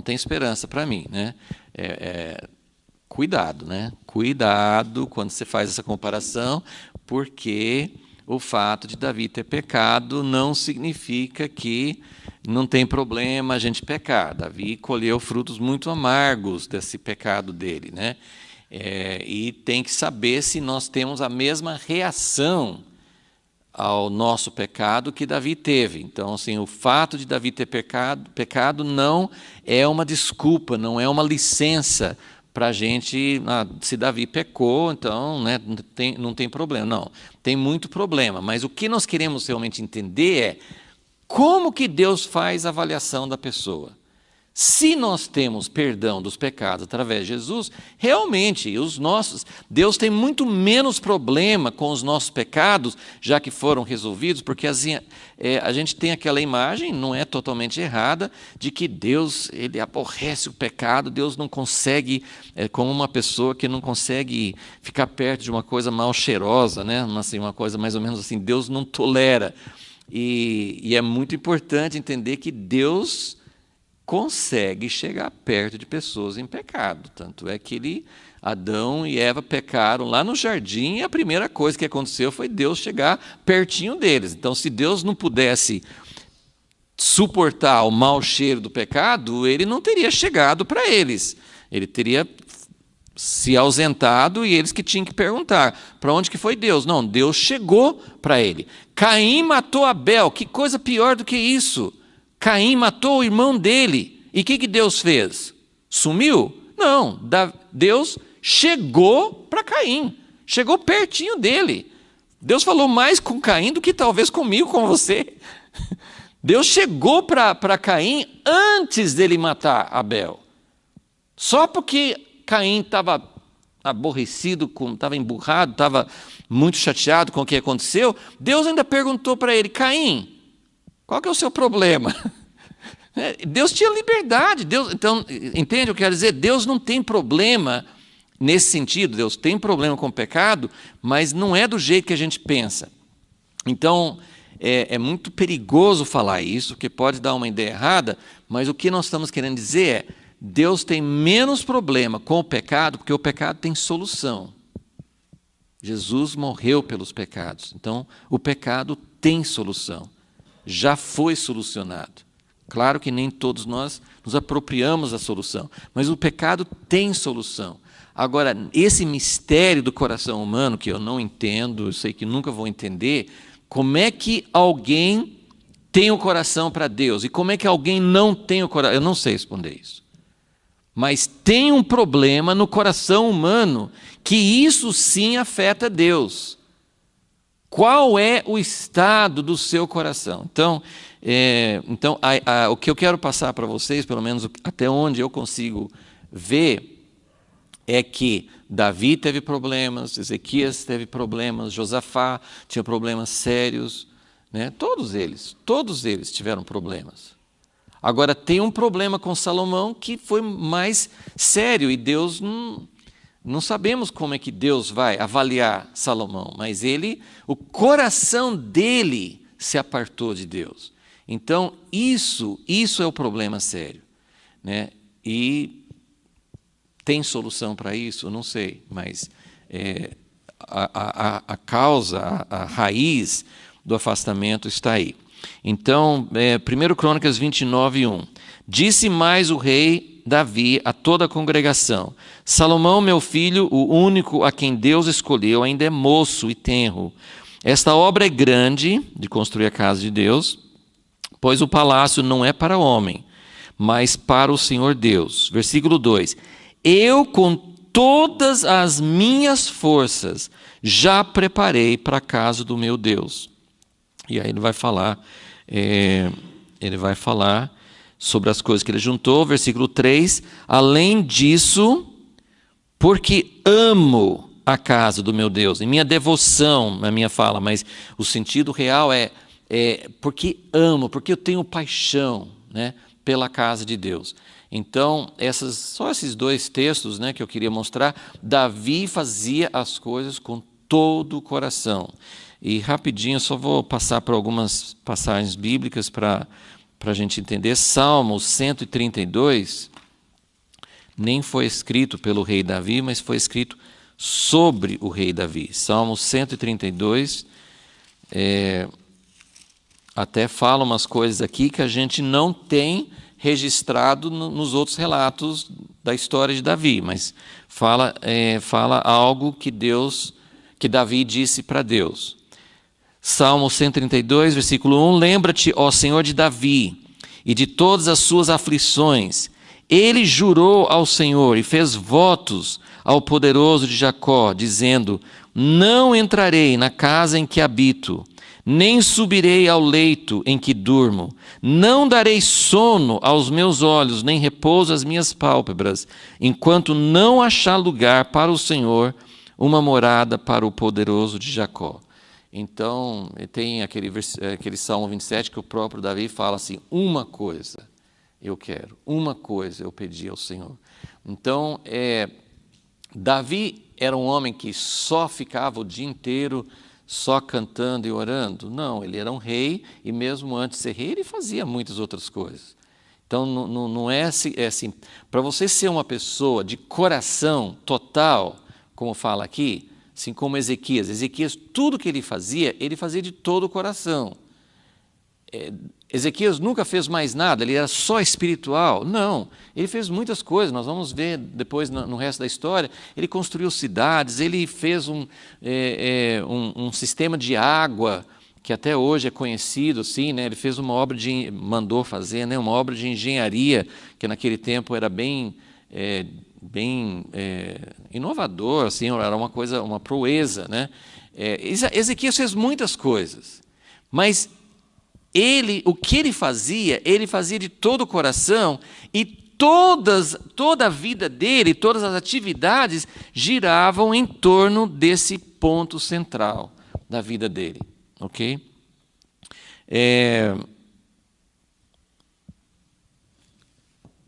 Speaker 1: tem esperança para mim, né? Cuidado, né? Cuidado quando você faz essa comparação, porque o fato de Davi ter pecado não significa que não tem problema a gente pecar. Davi colheu frutos muito amargos desse pecado dele, né? E tem que saber se nós temos a mesma reação ao nosso pecado que Davi teve. Então, assim, o fato de Davi ter pecado não é uma desculpa, não é uma licença para a gente, se Davi pecou, então, né, não tem problema. Não, tem muito problema. Mas o que nós queremos realmente entender é como que Deus faz a avaliação da pessoa. Se nós temos perdão dos pecados através de Jesus, realmente Deus tem muito menos problema com os nossos pecados, já que foram resolvidos, porque assim, a gente tem aquela imagem, não é totalmente errada, de que Deus ele aborrece o pecado, Deus não consegue, como uma pessoa que não consegue ficar perto de uma coisa mal cheirosa, né? Assim, uma coisa mais ou menos assim, Deus não tolera. E é muito importante entender que Deus consegue chegar perto de pessoas em pecado. Tanto é que Adão e Eva pecaram lá no jardim e a primeira coisa que aconteceu foi Deus chegar pertinho deles. Então, se Deus não pudesse suportar o mau cheiro do pecado, ele não teria chegado para eles. Ele teria se ausentado e eles que tinham que perguntar, para onde que foi Deus? Não, Deus chegou para ele. Caim matou Abel, que coisa pior do que isso? Caim matou o irmão dele. E o que Deus fez? Sumiu? Não. Deus chegou para Caim. Chegou pertinho dele. Deus falou mais com Caim do que talvez comigo, com você. Deus chegou para Caim antes dele matar Abel. Só porque Caim estava aborrecido, estava emburrado, estava muito chateado com o que aconteceu, Deus ainda perguntou para ele, Caim, qual que é o seu problema? Deus tinha liberdade. Então, entende o que eu quero dizer? Deus não tem problema nesse sentido. Deus tem problema com o pecado, mas não é do jeito que a gente pensa. Então, é muito perigoso falar isso, porque pode dar uma ideia errada, mas o que nós estamos querendo dizer é Deus tem menos problema com o pecado, porque o pecado tem solução. Jesus morreu pelos pecados. Então, o pecado tem solução. Já foi solucionado. Claro que nem todos nós nos apropriamos da solução, mas o pecado tem solução. Agora, esse mistério do coração humano, que eu não entendo, eu sei que nunca vou entender, como é que alguém tem o coração para Deus e como é que alguém não tem o coração? Eu não sei responder isso. Mas tem um problema no coração humano que isso sim afeta Deus. Qual é o estado do seu coração? Então, o que eu quero passar para vocês, pelo menos até onde eu consigo ver, é que Davi teve problemas, Ezequias teve problemas, Josafá tinha problemas sérios, né? Todos eles tiveram problemas. Agora, tem um problema com Salomão que foi mais sério, e Deus não sabemos como é que Deus vai avaliar Salomão, mas o coração dele se apartou de Deus. Então, isso é o problema sério, né? E tem solução para isso? Eu não sei, mas a causa, a raiz do afastamento está aí. Então, 1 Crônicas 29, 1. Disse mais o rei Davi a toda a congregação: Salomão, meu filho, o único a quem Deus escolheu, ainda é moço e tenro. Esta obra é grande, de construir a casa de Deus, pois o palácio não é para o homem, mas para o Senhor Deus. Versículo 2. Eu, com todas as minhas forças, já preparei para a casa do meu Deus. E aí ele vai falar ele vai falar sobre as coisas que ele juntou. Versículo 3, além disso, porque amo a casa do meu Deus, em minha devoção, na minha fala, mas o sentido real é porque amo, porque eu tenho paixão, né, pela casa de Deus. Então, só esses dois textos, né, que eu queria mostrar. Davi fazia as coisas com todo o coração. E rapidinho, eu só vou passar por algumas passagens bíblicas para a gente entender. Salmo 132 nem foi escrito pelo rei Davi, mas foi escrito sobre o rei Davi. Salmo 132 até fala umas coisas aqui que a gente não tem registrado nos outros relatos da história de Davi, mas fala algo que Davi disse para Deus. Salmo 132, versículo 1, lembra-te, ó Senhor, de Davi e de todas as suas aflições. Ele jurou ao Senhor e fez votos ao poderoso de Jacó, dizendo, não entrarei na casa em que habito, nem subirei ao leito em que durmo, não darei sono aos meus olhos, nem repouso às minhas pálpebras, enquanto não achar lugar para o Senhor, uma morada para o poderoso de Jacó. Então, tem aquele Salmo 27 que o próprio Davi fala assim, uma coisa eu quero, uma coisa eu pedi ao Senhor. Então, Davi era um homem que só ficava o dia inteiro só cantando e orando? Não, ele era um rei e mesmo antes de ser rei ele fazia muitas outras coisas. Então não é assim, para você ser uma pessoa de coração total, como fala aqui, assim como Ezequias, tudo que ele fazia de todo o coração. Ezequias nunca fez mais nada, ele era só espiritual. Não, ele fez muitas coisas, nós vamos ver depois no resto da história. Ele construiu cidades, ele fez um sistema de água, que até hoje é conhecido, assim, né? Ele fez mandou fazer, né? Uma obra de engenharia, que naquele tempo era bem inovador, assim, era uma proeza, né? Ezequias fez muitas coisas, mas o que ele fazia de todo o coração, e toda a vida dele, todas as atividades giravam em torno desse ponto central da vida dele, ok?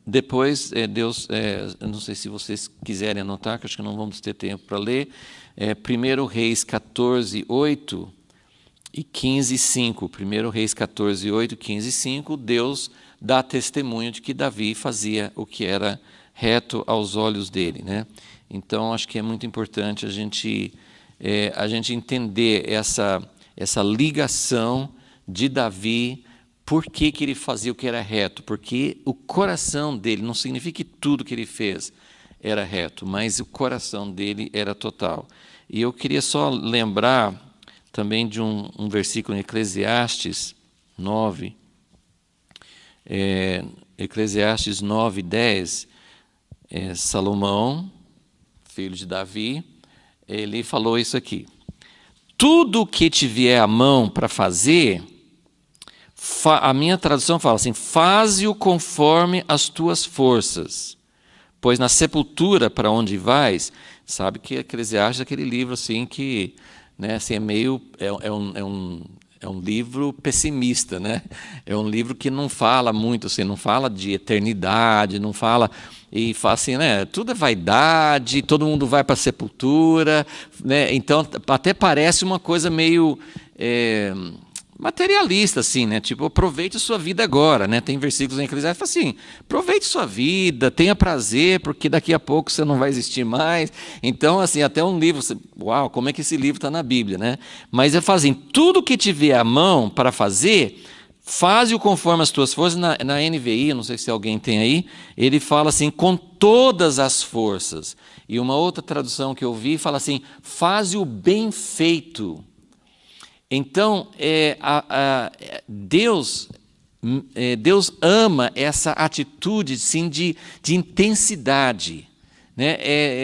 Speaker 1: Depois, Deus, eu não sei se vocês quiserem anotar, que acho que não vamos ter tempo para ler, 1 Reis 14, 8 e 15, 5. 1 Reis 14, 8, 15 e 5, Deus dá testemunho de que Davi fazia o que era reto aos olhos dele, né? Então, acho que é muito importante a gente entender essa ligação de Davi. Por que ele fazia o que era reto? Porque o coração dele, não significa que tudo que ele fez era reto, mas o coração dele era total. E eu queria só lembrar também de um versículo em Eclesiastes 9, Eclesiastes 9, 10, Salomão, filho de Davi, ele falou isso aqui: tudo que te vier à mão para fazer, a minha tradução fala assim, faze-o conforme as tuas forças, pois na sepultura para onde vais, sabe que Eclesiastes é aquele livro assim que, né, assim, é um livro pessimista, né? É um livro que não fala muito, assim, não fala de eternidade, não fala, e fala assim, né? Tudo é vaidade, todo mundo vai para a sepultura, né? Então até parece uma coisa meio materialista, assim, né? Tipo, aproveite a sua vida agora, né? Tem versículos em Eclesiastes que falam assim, aproveite sua vida, tenha prazer, porque daqui a pouco você não vai existir mais. Então, assim, até um livro, uau, como é que esse livro está na Bíblia, né? Mas ele fala assim, tudo que tiver à mão para fazer, faze-o conforme as tuas forças. Na NVI, não sei se alguém tem aí, ele fala assim, com todas as forças. E uma outra tradução que eu vi fala assim, faze-o bem feito. Então, Deus ama essa atitude, sim, de intensidade, né?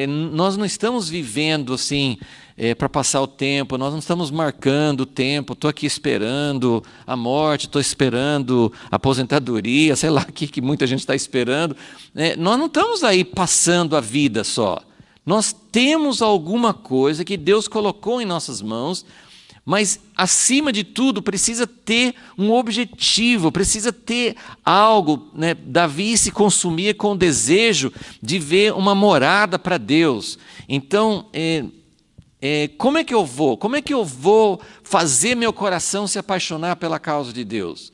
Speaker 1: Nós não estamos vivendo assim, para passar o tempo, nós não estamos marcando o tempo, estou aqui esperando a morte, estou esperando a aposentadoria, sei lá o que muita gente está esperando. Nós não estamos aí passando a vida só. Nós temos alguma coisa que Deus colocou em nossas mãos, mas, acima de tudo, precisa ter um objetivo, precisa ter algo. Davi se consumia com o desejo de ver uma morada para Deus. Então, como é que eu vou? Como é que eu vou fazer meu coração se apaixonar pela causa de Deus?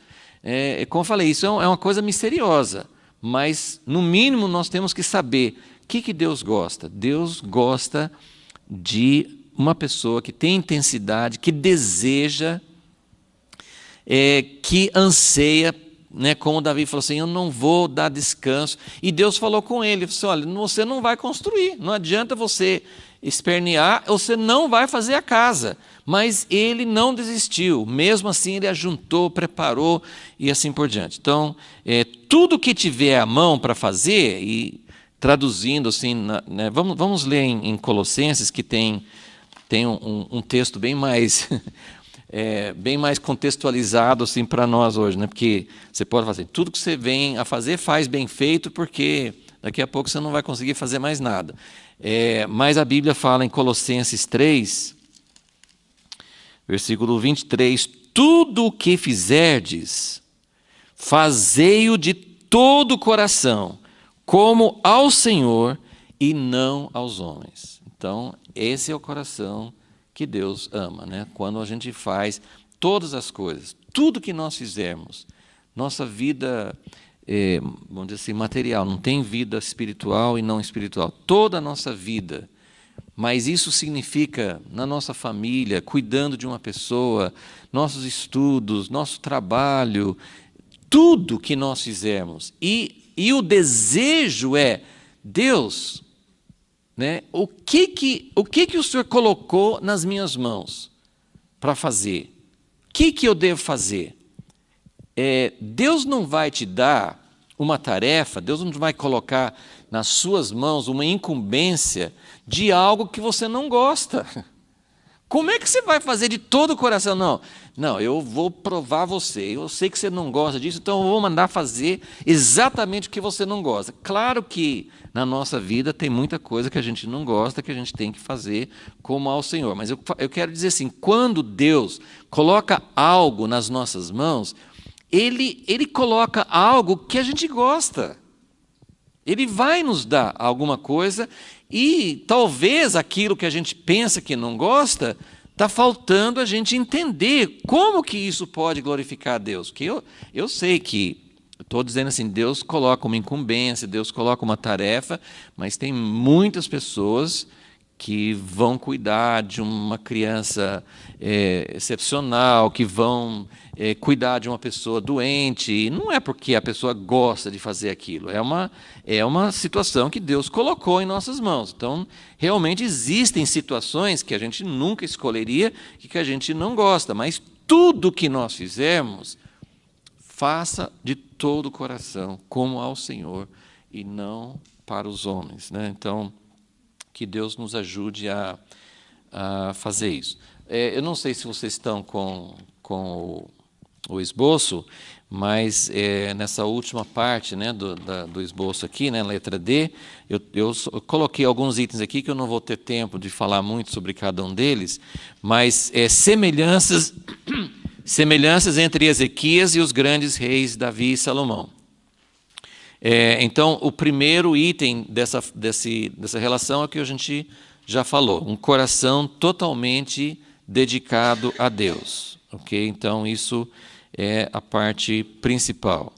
Speaker 1: Como eu falei, isso é uma coisa misteriosa, mas, no mínimo, nós temos que saber o que Deus gosta. Deus gosta de uma pessoa que tem intensidade, que deseja, que anseia, como Davi falou assim, eu não vou dar descanso. E Deus falou com ele, falou assim, olha, você não vai construir, não adianta você espernear, você não vai fazer a casa. Mas ele não desistiu, mesmo assim ele ajuntou, preparou e assim por diante. Então, tudo que tiver à mão para fazer, e traduzindo assim, vamos ler em Colossenses, que tem um texto bem mais bem mais contextualizado assim, para nós hoje, porque você pode fazer tudo que você vem a fazer, faz bem feito, porque daqui a pouco você não vai conseguir fazer mais nada. Mas a Bíblia fala em Colossenses 3, versículo 23, tudo o que fizerdes, fazei-o de todo o coração, como ao Senhor e não aos homens. Então, esse é o coração que Deus ama, quando a gente faz todas as coisas, tudo que nós fizermos, nossa vida, vamos dizer assim, material, não tem vida espiritual e não espiritual, toda a nossa vida, mas isso significa, na nossa família, cuidando de uma pessoa, nossos estudos, nosso trabalho, tudo que nós fizermos, e o desejo é, Deus, o que o Senhor colocou nas minhas mãos para fazer? O que eu devo fazer? Deus não vai te dar uma tarefa, Deus não vai colocar nas suas mãos uma incumbência de algo que você não gosta. Como é que você vai fazer de todo o coração? Não, eu vou provar você, eu sei que você não gosta disso, então eu vou mandar fazer exatamente o que você não gosta. Claro que na nossa vida tem muita coisa que a gente não gosta, que a gente tem que fazer como ao Senhor. Mas eu quero dizer assim, quando Deus coloca algo nas nossas mãos, Ele coloca algo que a gente gosta. Ele vai nos dar alguma coisa e talvez aquilo que a gente pensa que não gosta, está faltando a gente entender como que isso pode glorificar a Deus. Porque eu sei que, estou dizendo assim, Deus coloca uma incumbência, Deus coloca uma tarefa, mas tem muitas pessoas que vão cuidar de uma criança excepcional, que vão cuidar de uma pessoa doente, e não é porque a pessoa gosta de fazer aquilo, é uma situação que Deus colocou em nossas mãos. Então, realmente existem situações que a gente nunca escolheria e que a gente não gosta, mas tudo que nós fizermos, faça de todo o coração, como ao Senhor, e não para os homens. Então, que Deus nos ajude a fazer isso. Eu não sei se vocês estão com o esboço, mas nessa última parte do esboço aqui, letra D, eu coloquei alguns itens aqui que eu não vou ter tempo de falar muito sobre cada um deles, mas semelhanças entre Ezequias e os grandes reis Davi e Salomão. Então, o primeiro item dessa relação é o que a gente já falou, um coração totalmente dedicado a Deus. Okay? Então, isso é a parte principal.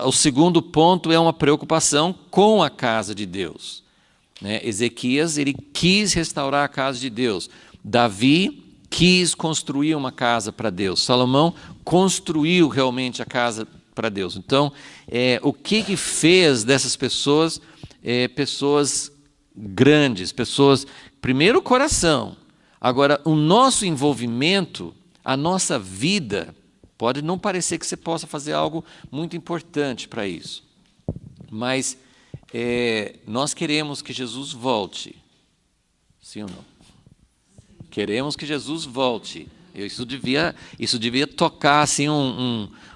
Speaker 1: O segundo ponto é uma preocupação com a casa de Deus. Ezequias, ele quis restaurar a casa de Deus. Davi quis construir uma casa para Deus. Salomão construiu realmente a casa para Deus. Então, o que fez dessas pessoas pessoas grandes, pessoas, primeiro o coração, agora o nosso envolvimento, a nossa vida, pode não parecer que você possa fazer algo muito importante para isso, mas nós queremos que Jesus volte, sim ou não? Queremos que Jesus volte. Isso devia tocar assim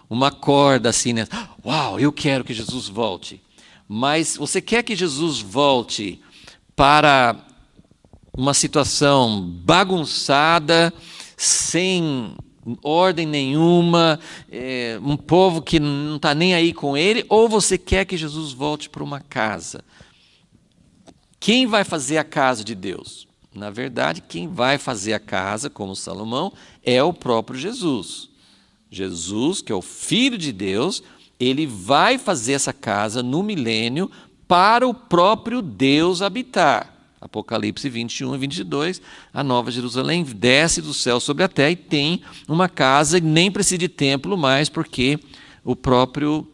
Speaker 1: uma corda assim, né? Uau, eu quero que Jesus volte. Mas você quer que Jesus volte para uma situação bagunçada, sem ordem nenhuma, um povo que não está nem aí com ele, ou você quer que Jesus volte para uma casa? Quem vai fazer a casa de Deus? Na verdade, quem vai fazer a casa, como Salomão, é o próprio Jesus. Jesus, que é o Filho de Deus, ele vai fazer essa casa no milênio para o próprio Deus habitar. Apocalipse 21 e 22, a Nova Jerusalém desce do céu sobre a terra e tem uma casa e nem precisa de templo mais, porque o próprio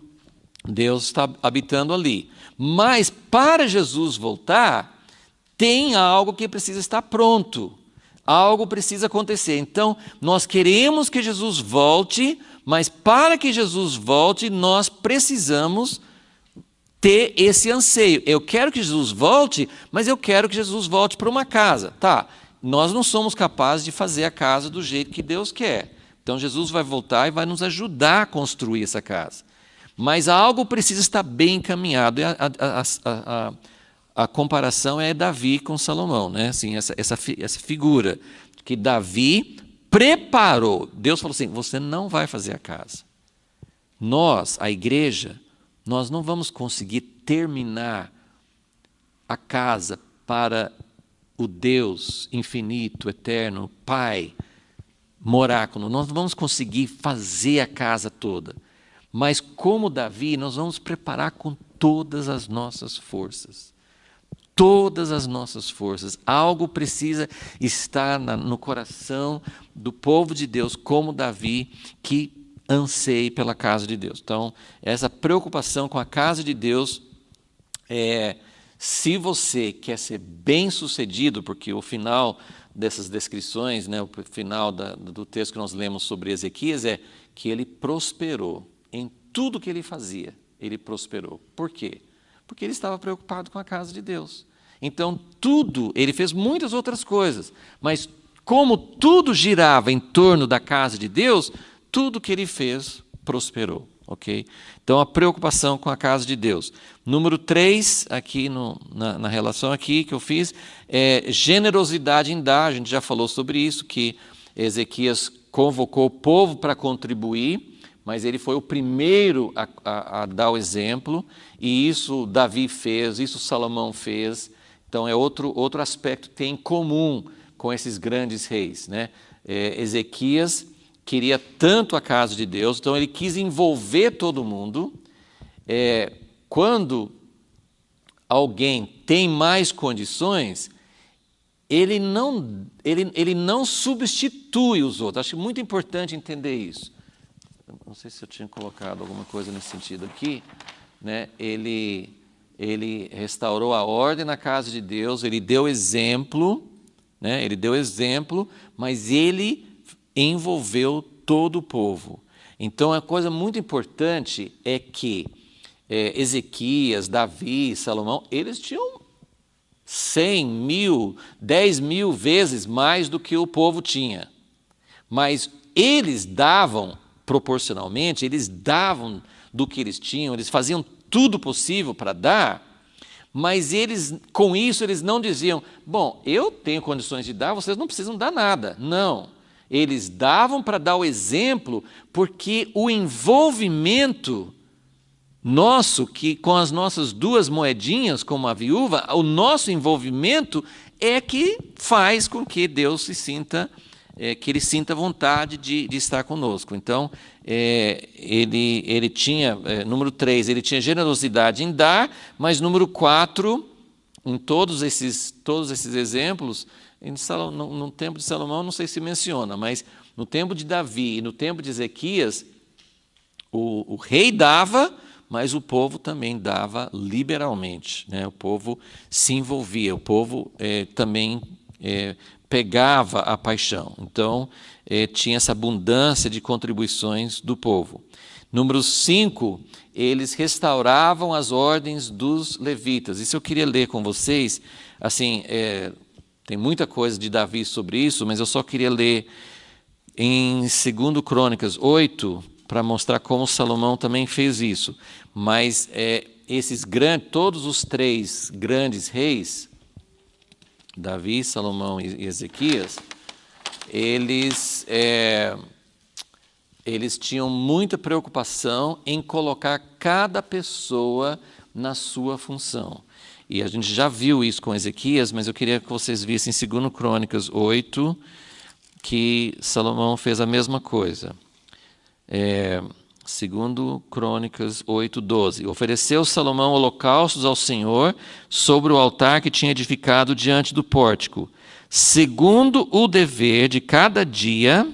Speaker 1: Deus está habitando ali. Mas para Jesus voltar, tem algo que precisa estar pronto. Algo precisa acontecer. Então, nós queremos que Jesus volte, mas para que Jesus volte, nós precisamos ter esse anseio. Eu quero que Jesus volte, mas eu quero que Jesus volte para uma casa. Tá, nós não somos capazes de fazer a casa do jeito que Deus quer. Então, Jesus vai voltar e vai nos ajudar a construir essa casa. Mas algo precisa estar bem encaminhado. E a comparação é Davi com Salomão, né? Assim, essa figura que Davi preparou. Deus falou assim: você não vai fazer a casa. Nós, a igreja, nós não vamos conseguir terminar a casa para o Deus infinito, eterno, Pai, morar conosco. Nós não vamos conseguir fazer a casa toda. Mas como Davi, nós vamos preparar com todas as nossas forças. Todas as nossas forças. Algo precisa estar no coração do povo de Deus, como Davi, que anseie pela casa de Deus. Então, essa preocupação com a casa de Deus, se você quer ser bem-sucedido, porque o final dessas descrições, né, o final do texto que nós lemos sobre Ezequias é que ele prosperou. Em tudo que ele fazia, ele prosperou. Por quê? Porque ele estava preocupado com a casa de Deus. Então, ele fez muitas outras coisas, mas como tudo girava em torno da casa de Deus, tudo que ele fez prosperou. Okay? Então, a preocupação com a casa de Deus. Número 3, aqui na relação aqui que eu fiz, é generosidade em dar. A gente já falou sobre isso, que Ezequias convocou o povo para contribuir, mas ele foi o primeiro a dar o exemplo, e isso Davi fez, isso Salomão fez. Então, é outro aspecto que tem em comum com esses grandes reis, né? Ezequias queria tanto a casa de Deus, então ele quis envolver todo mundo. Quando alguém tem mais condições, ele não substitui os outros. Acho muito importante entender isso. Não sei se eu tinha colocado alguma coisa nesse sentido aqui, né? Ele restaurou a ordem na casa de Deus, ele deu exemplo, né? Ele deu exemplo, mas ele envolveu todo o povo. Então, a coisa muito importante é que Ezequias, Davi, Salomão, eles tinham 100 mil, 10 mil vezes mais do que o povo tinha. Mas eles davam proporcionalmente, eles davam do que eles tinham, eles faziam tudo possível para dar, mas com isso eles não diziam: bom, eu tenho condições de dar, vocês não precisam dar nada. Não, eles davam para dar o exemplo, porque o envolvimento nosso, que com as nossas 2 moedinhas, como a viúva, o nosso envolvimento é que faz com que Deus se sinta que ele sinta vontade de estar conosco. Então, ele tinha, número 3, ele tinha generosidade em dar, mas número 4, em todos esses exemplos, no tempo de Salomão não sei se menciona, mas no tempo de Davi e no tempo de Ezequias, o rei dava, mas o povo também dava liberalmente, né? O povo se envolvia, o povo também pegava a paixão. Então, tinha essa abundância de contribuições do povo. Número 5, eles restauravam as ordens dos levitas. Isso eu queria ler com vocês. Assim, Tem muita coisa de Davi sobre isso, mas eu só queria ler em 2 Crônicas 8, para mostrar como Salomão também fez isso. Mas todos os três grandes reis, Davi, Salomão e Ezequias, eles tinham muita preocupação em colocar cada pessoa na sua função. E a gente já viu isso com Ezequias, mas eu queria que vocês vissem em 2 Crônicas 8, que Salomão fez a mesma coisa. 2 Crônicas 8, 12. Ofereceu Salomão holocaustos ao Senhor sobre o altar que tinha edificado diante do pórtico, segundo o dever de cada dia,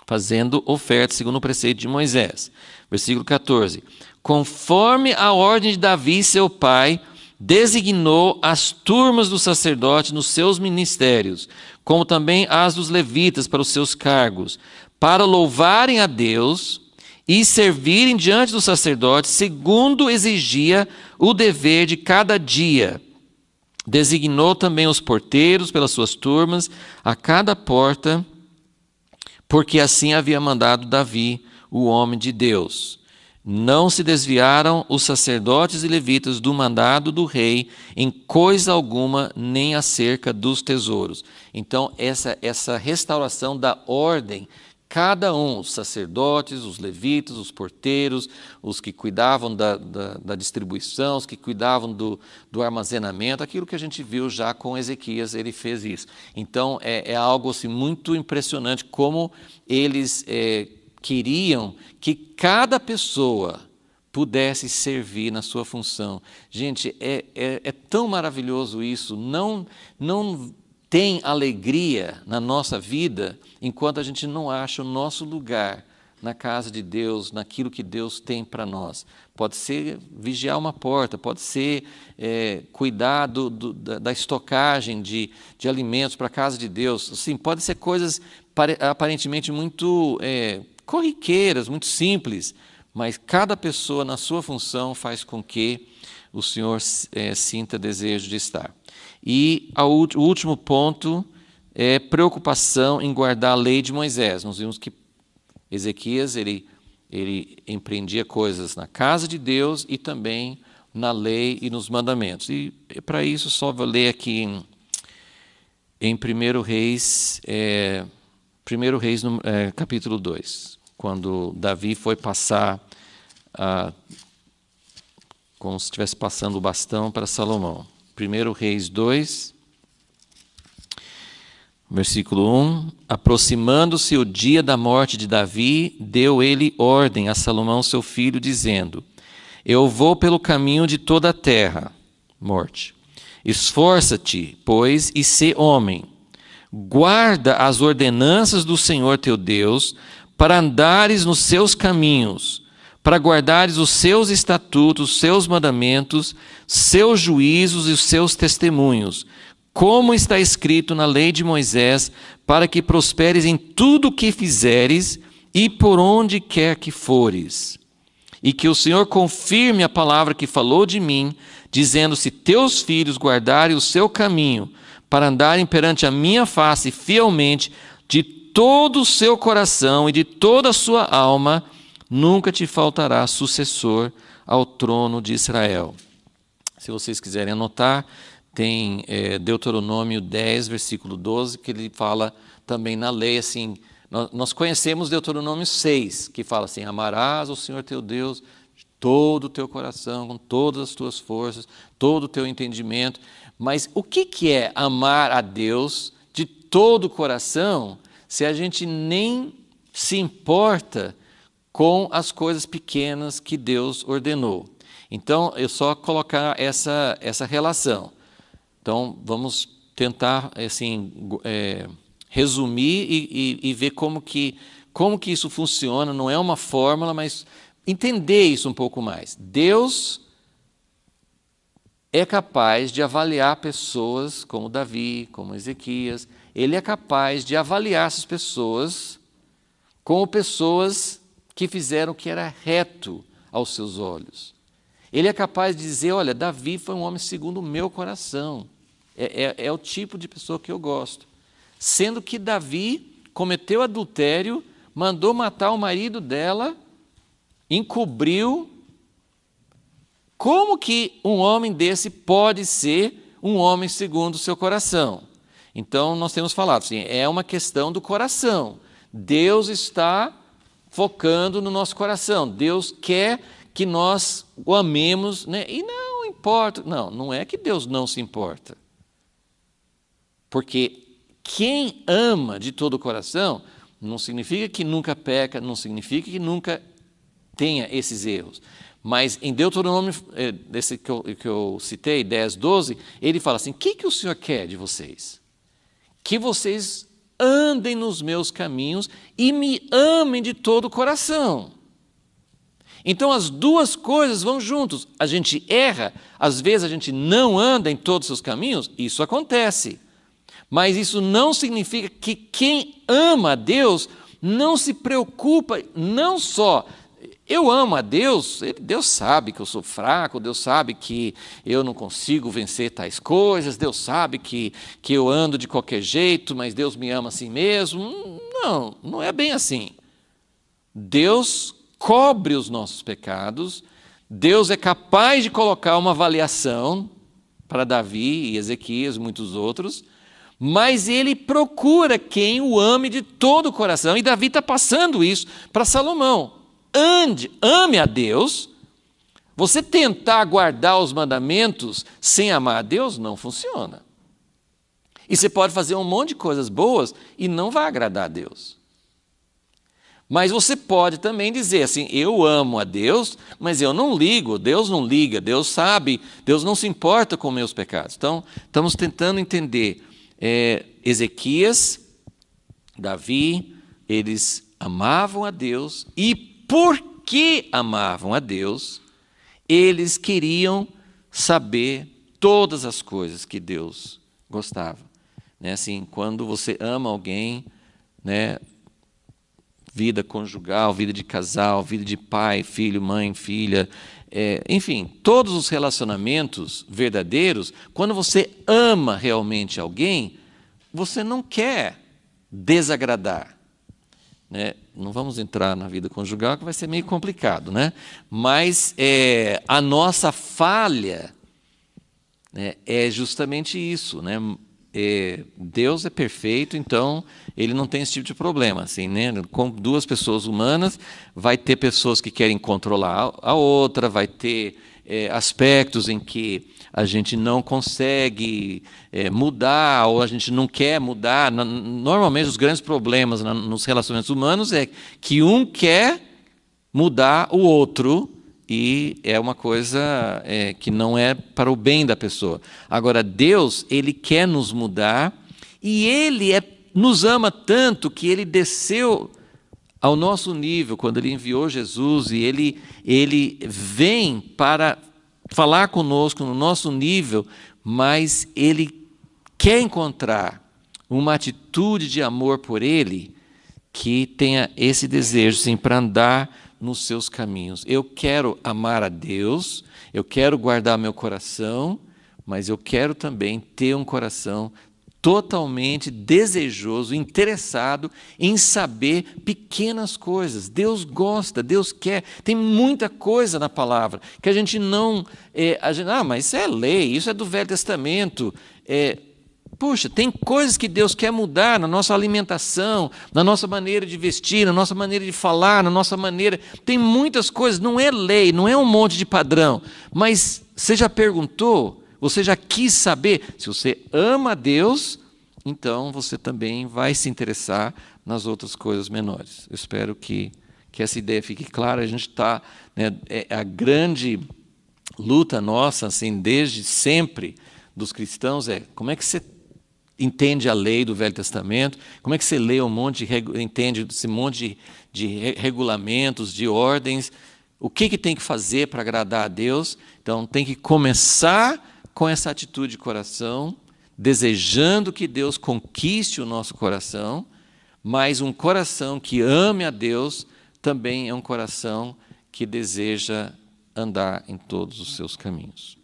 Speaker 1: fazendo oferta segundo o preceito de Moisés. Versículo 14. Conforme a ordem de Davi, seu pai, designou as turmas dos sacerdotes nos seus ministérios, como também as dos levitas para os seus cargos, para louvarem a Deus e servirem diante dos sacerdotes, segundo exigia o dever de cada dia. Designou também os porteiros pelas suas turmas, a cada porta, porque assim havia mandado Davi, o homem de Deus. Não se desviaram os sacerdotes e levitas do mandado do rei em coisa alguma, nem acerca dos tesouros. Então, essa restauração da ordem, cada um, os sacerdotes, os levitas, os porteiros, os que cuidavam da distribuição, os que cuidavam do armazenamento, aquilo que a gente viu já com Ezequias, ele fez isso. Então, é algo assim, muito impressionante como eles queriam que cada pessoa pudesse servir na sua função. Gente, é tão maravilhoso isso. Não tem alegria na nossa vida enquanto a gente não acha o nosso lugar na casa de Deus, naquilo que Deus tem para nós. Pode ser vigiar uma porta, pode ser cuidar da estocagem de alimentos para a casa de Deus. Sim, pode ser coisas aparentemente muito corriqueiras, muito simples, mas cada pessoa na sua função faz com que o Senhor sinta desejo de estar. E o último ponto é preocupação em guardar a lei de Moisés. Nós vimos que Ezequias ele empreendia coisas na casa de Deus e também na lei e nos mandamentos. E para isso só vou ler aqui em 1 Reis, capítulo 2, quando Davi foi passar, como se estivesse passando o bastão para Salomão. 1 Reis 2, versículo 1. Aproximando-se o dia da morte de Davi, deu ele ordem a Salomão seu filho, dizendo: Eu vou pelo caminho de toda a terra, morte. Esforça-te, pois, e sê homem. Guarda as ordenanças do Senhor teu Deus, para andares nos seus caminhos, para guardares os seus estatutos, os seus mandamentos, seus juízos e os seus testemunhos, como está escrito na lei de Moisés, para que prosperes em tudo o que fizeres e por onde quer que fores. E que o Senhor confirme a palavra que falou de mim, dizendo: se teus filhos guardarem o seu caminho, para andarem perante a minha face fielmente, de todo o seu coração e de toda a sua alma, nunca te faltará sucessor ao trono de Israel. Se vocês quiserem anotar, tem Deuteronômio 10, versículo 12, que ele fala também na lei, assim, nós conhecemos Deuteronômio 6, que fala assim: amarás ao Senhor teu Deus de todo o teu coração, com todas as tuas forças, todo o teu entendimento. Mas o que é amar a Deus de todo o coração, se a gente nem se importa com as coisas pequenas que Deus ordenou? Então, eu só colocar essa relação. Então, vamos tentar assim, resumir e ver como que isso funciona. Não é uma fórmula, mas entender isso um pouco mais. Deus é capaz de avaliar pessoas como Davi, como Ezequias. Ele é capaz de avaliar essas pessoas como pessoas que fizeram o que era reto aos seus olhos. Ele é capaz de dizer: olha, Davi foi um homem segundo o meu coração. É o tipo de pessoa que eu gosto. Sendo que Davi cometeu adultério, mandou matar o marido dela, encobriu. Como que um homem desse pode ser um homem segundo o seu coração? Então, nós temos falado, assim, é uma questão do coração. Deus está focando no nosso coração. Deus quer que nós o amemos, né? E não importa. Não é que Deus não se importa. Porque quem ama de todo o coração não significa que nunca peca, não significa que nunca tenha esses erros. Mas em Deuteronômio, desse que eu citei, 10, 12, ele fala assim, o que o Senhor quer de vocês? Que vocês andem nos meus caminhos e me amem de todo o coração. Então as duas coisas vão juntos. A gente erra, às vezes a gente não anda em todos os seus caminhos, isso acontece. Mas isso não significa que quem ama a Deus não se preocupa, não só... Eu amo a Deus, Deus sabe que eu sou fraco, Deus sabe que eu não consigo vencer tais coisas, Deus sabe que eu ando de qualquer jeito, mas Deus me ama assim mesmo. Não é bem assim. Deus cobre os nossos pecados, Deus é capaz de colocar uma avaliação para Davi e Ezequias e muitos outros, mas ele procura quem o ame de todo o coração, e Davi está passando isso para Salomão. Ame a Deus. Você tentar guardar os mandamentos sem amar a Deus não funciona. E você pode fazer um monte de coisas boas e não vai agradar a Deus. Mas você pode também dizer assim, eu amo a Deus, mas eu não ligo, Deus não liga, Deus sabe, Deus não se importa com meus pecados. Então, estamos tentando entender, Ezequias, Davi, eles amavam a Deus e porque amavam a Deus, eles queriam saber todas as coisas que Deus gostava. Né? Assim, quando você ama alguém, né, vida conjugal, vida de casal, vida de pai, filho, mãe, filha, enfim, todos os relacionamentos verdadeiros, quando você ama realmente alguém, você não quer desagradar. Né? Não vamos entrar na vida conjugal, que vai ser meio complicado, né? Mas a nossa falha, né, é justamente isso. Né? Deus é perfeito, então ele não tem esse tipo de problema. Assim, né? Com duas pessoas humanas, vai ter pessoas que querem controlar a outra, vai ter aspectos em que a gente não consegue mudar, ou a gente não quer mudar. Normalmente, os grandes problemas nos relacionamentos humanos é que um quer mudar o outro, e é uma coisa que não é para o bem da pessoa. Agora, Deus, ele quer nos mudar, e ele nos ama tanto que ele desceu ao nosso nível, quando ele enviou Jesus, e ele vem para falar conosco no nosso nível, mas ele quer encontrar uma atitude de amor por ele que tenha esse desejo, sim, para andar nos seus caminhos. Eu quero amar a Deus, eu quero guardar meu coração, mas eu quero também ter um coração totalmente desejoso, interessado em saber pequenas coisas. Deus gosta, Deus quer. Tem muita coisa na palavra que a gente não... mas isso é lei, isso é do Velho Testamento. Puxa, tem coisas que Deus quer mudar na nossa alimentação, na nossa maneira de vestir, na nossa maneira de falar, na nossa maneira... Tem muitas coisas, não é lei, não é um monte de padrão. Mas você já perguntou? Você já quis saber? Se você ama a Deus, então você também vai se interessar nas outras coisas menores. Eu espero que essa ideia fique clara. A gente está... Né, a grande luta nossa, assim, desde sempre, dos cristãos, como é que você entende a lei do Velho Testamento? Como é que você lê entende esse monte de regulamentos, de ordens? O que tem que fazer para agradar a Deus? Então, tem que começar com essa atitude de coração, desejando que Deus conquiste o nosso coração, mas um coração que ame a Deus também é um coração que deseja andar em todos os seus caminhos.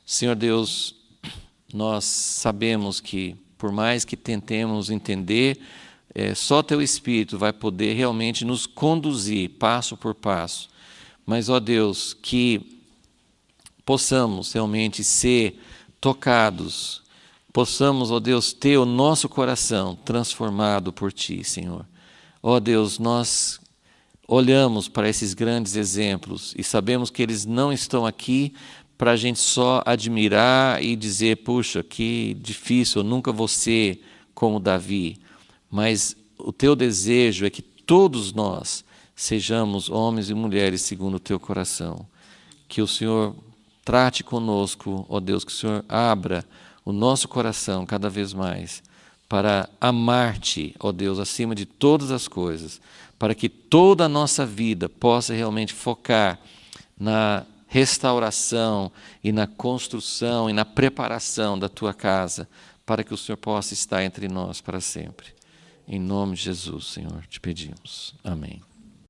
Speaker 1: Senhor Deus, nós sabemos que, por mais que tentemos entender, só Teu Espírito vai poder realmente nos conduzir passo por passo. Mas, ó Deus, que possamos realmente ser tocados, possamos, ó Deus, ter o nosso coração transformado por Ti, Senhor. Ó Deus, nós olhamos para esses grandes exemplos e sabemos que eles não estão aqui para a gente só admirar e dizer, puxa, que difícil, eu nunca vou ser como Davi. Mas o Teu desejo é que todos nós sejamos homens e mulheres segundo o Teu coração. Que o Senhor trate conosco, ó Deus, que o Senhor abra o nosso coração cada vez mais para amar-Te, ó Deus, acima de todas as coisas, para que toda a nossa vida possa realmente focar na restauração e na construção e na preparação da Tua casa, para que o Senhor possa estar entre nós para sempre. Em nome de Jesus, Senhor, te pedimos. Amém.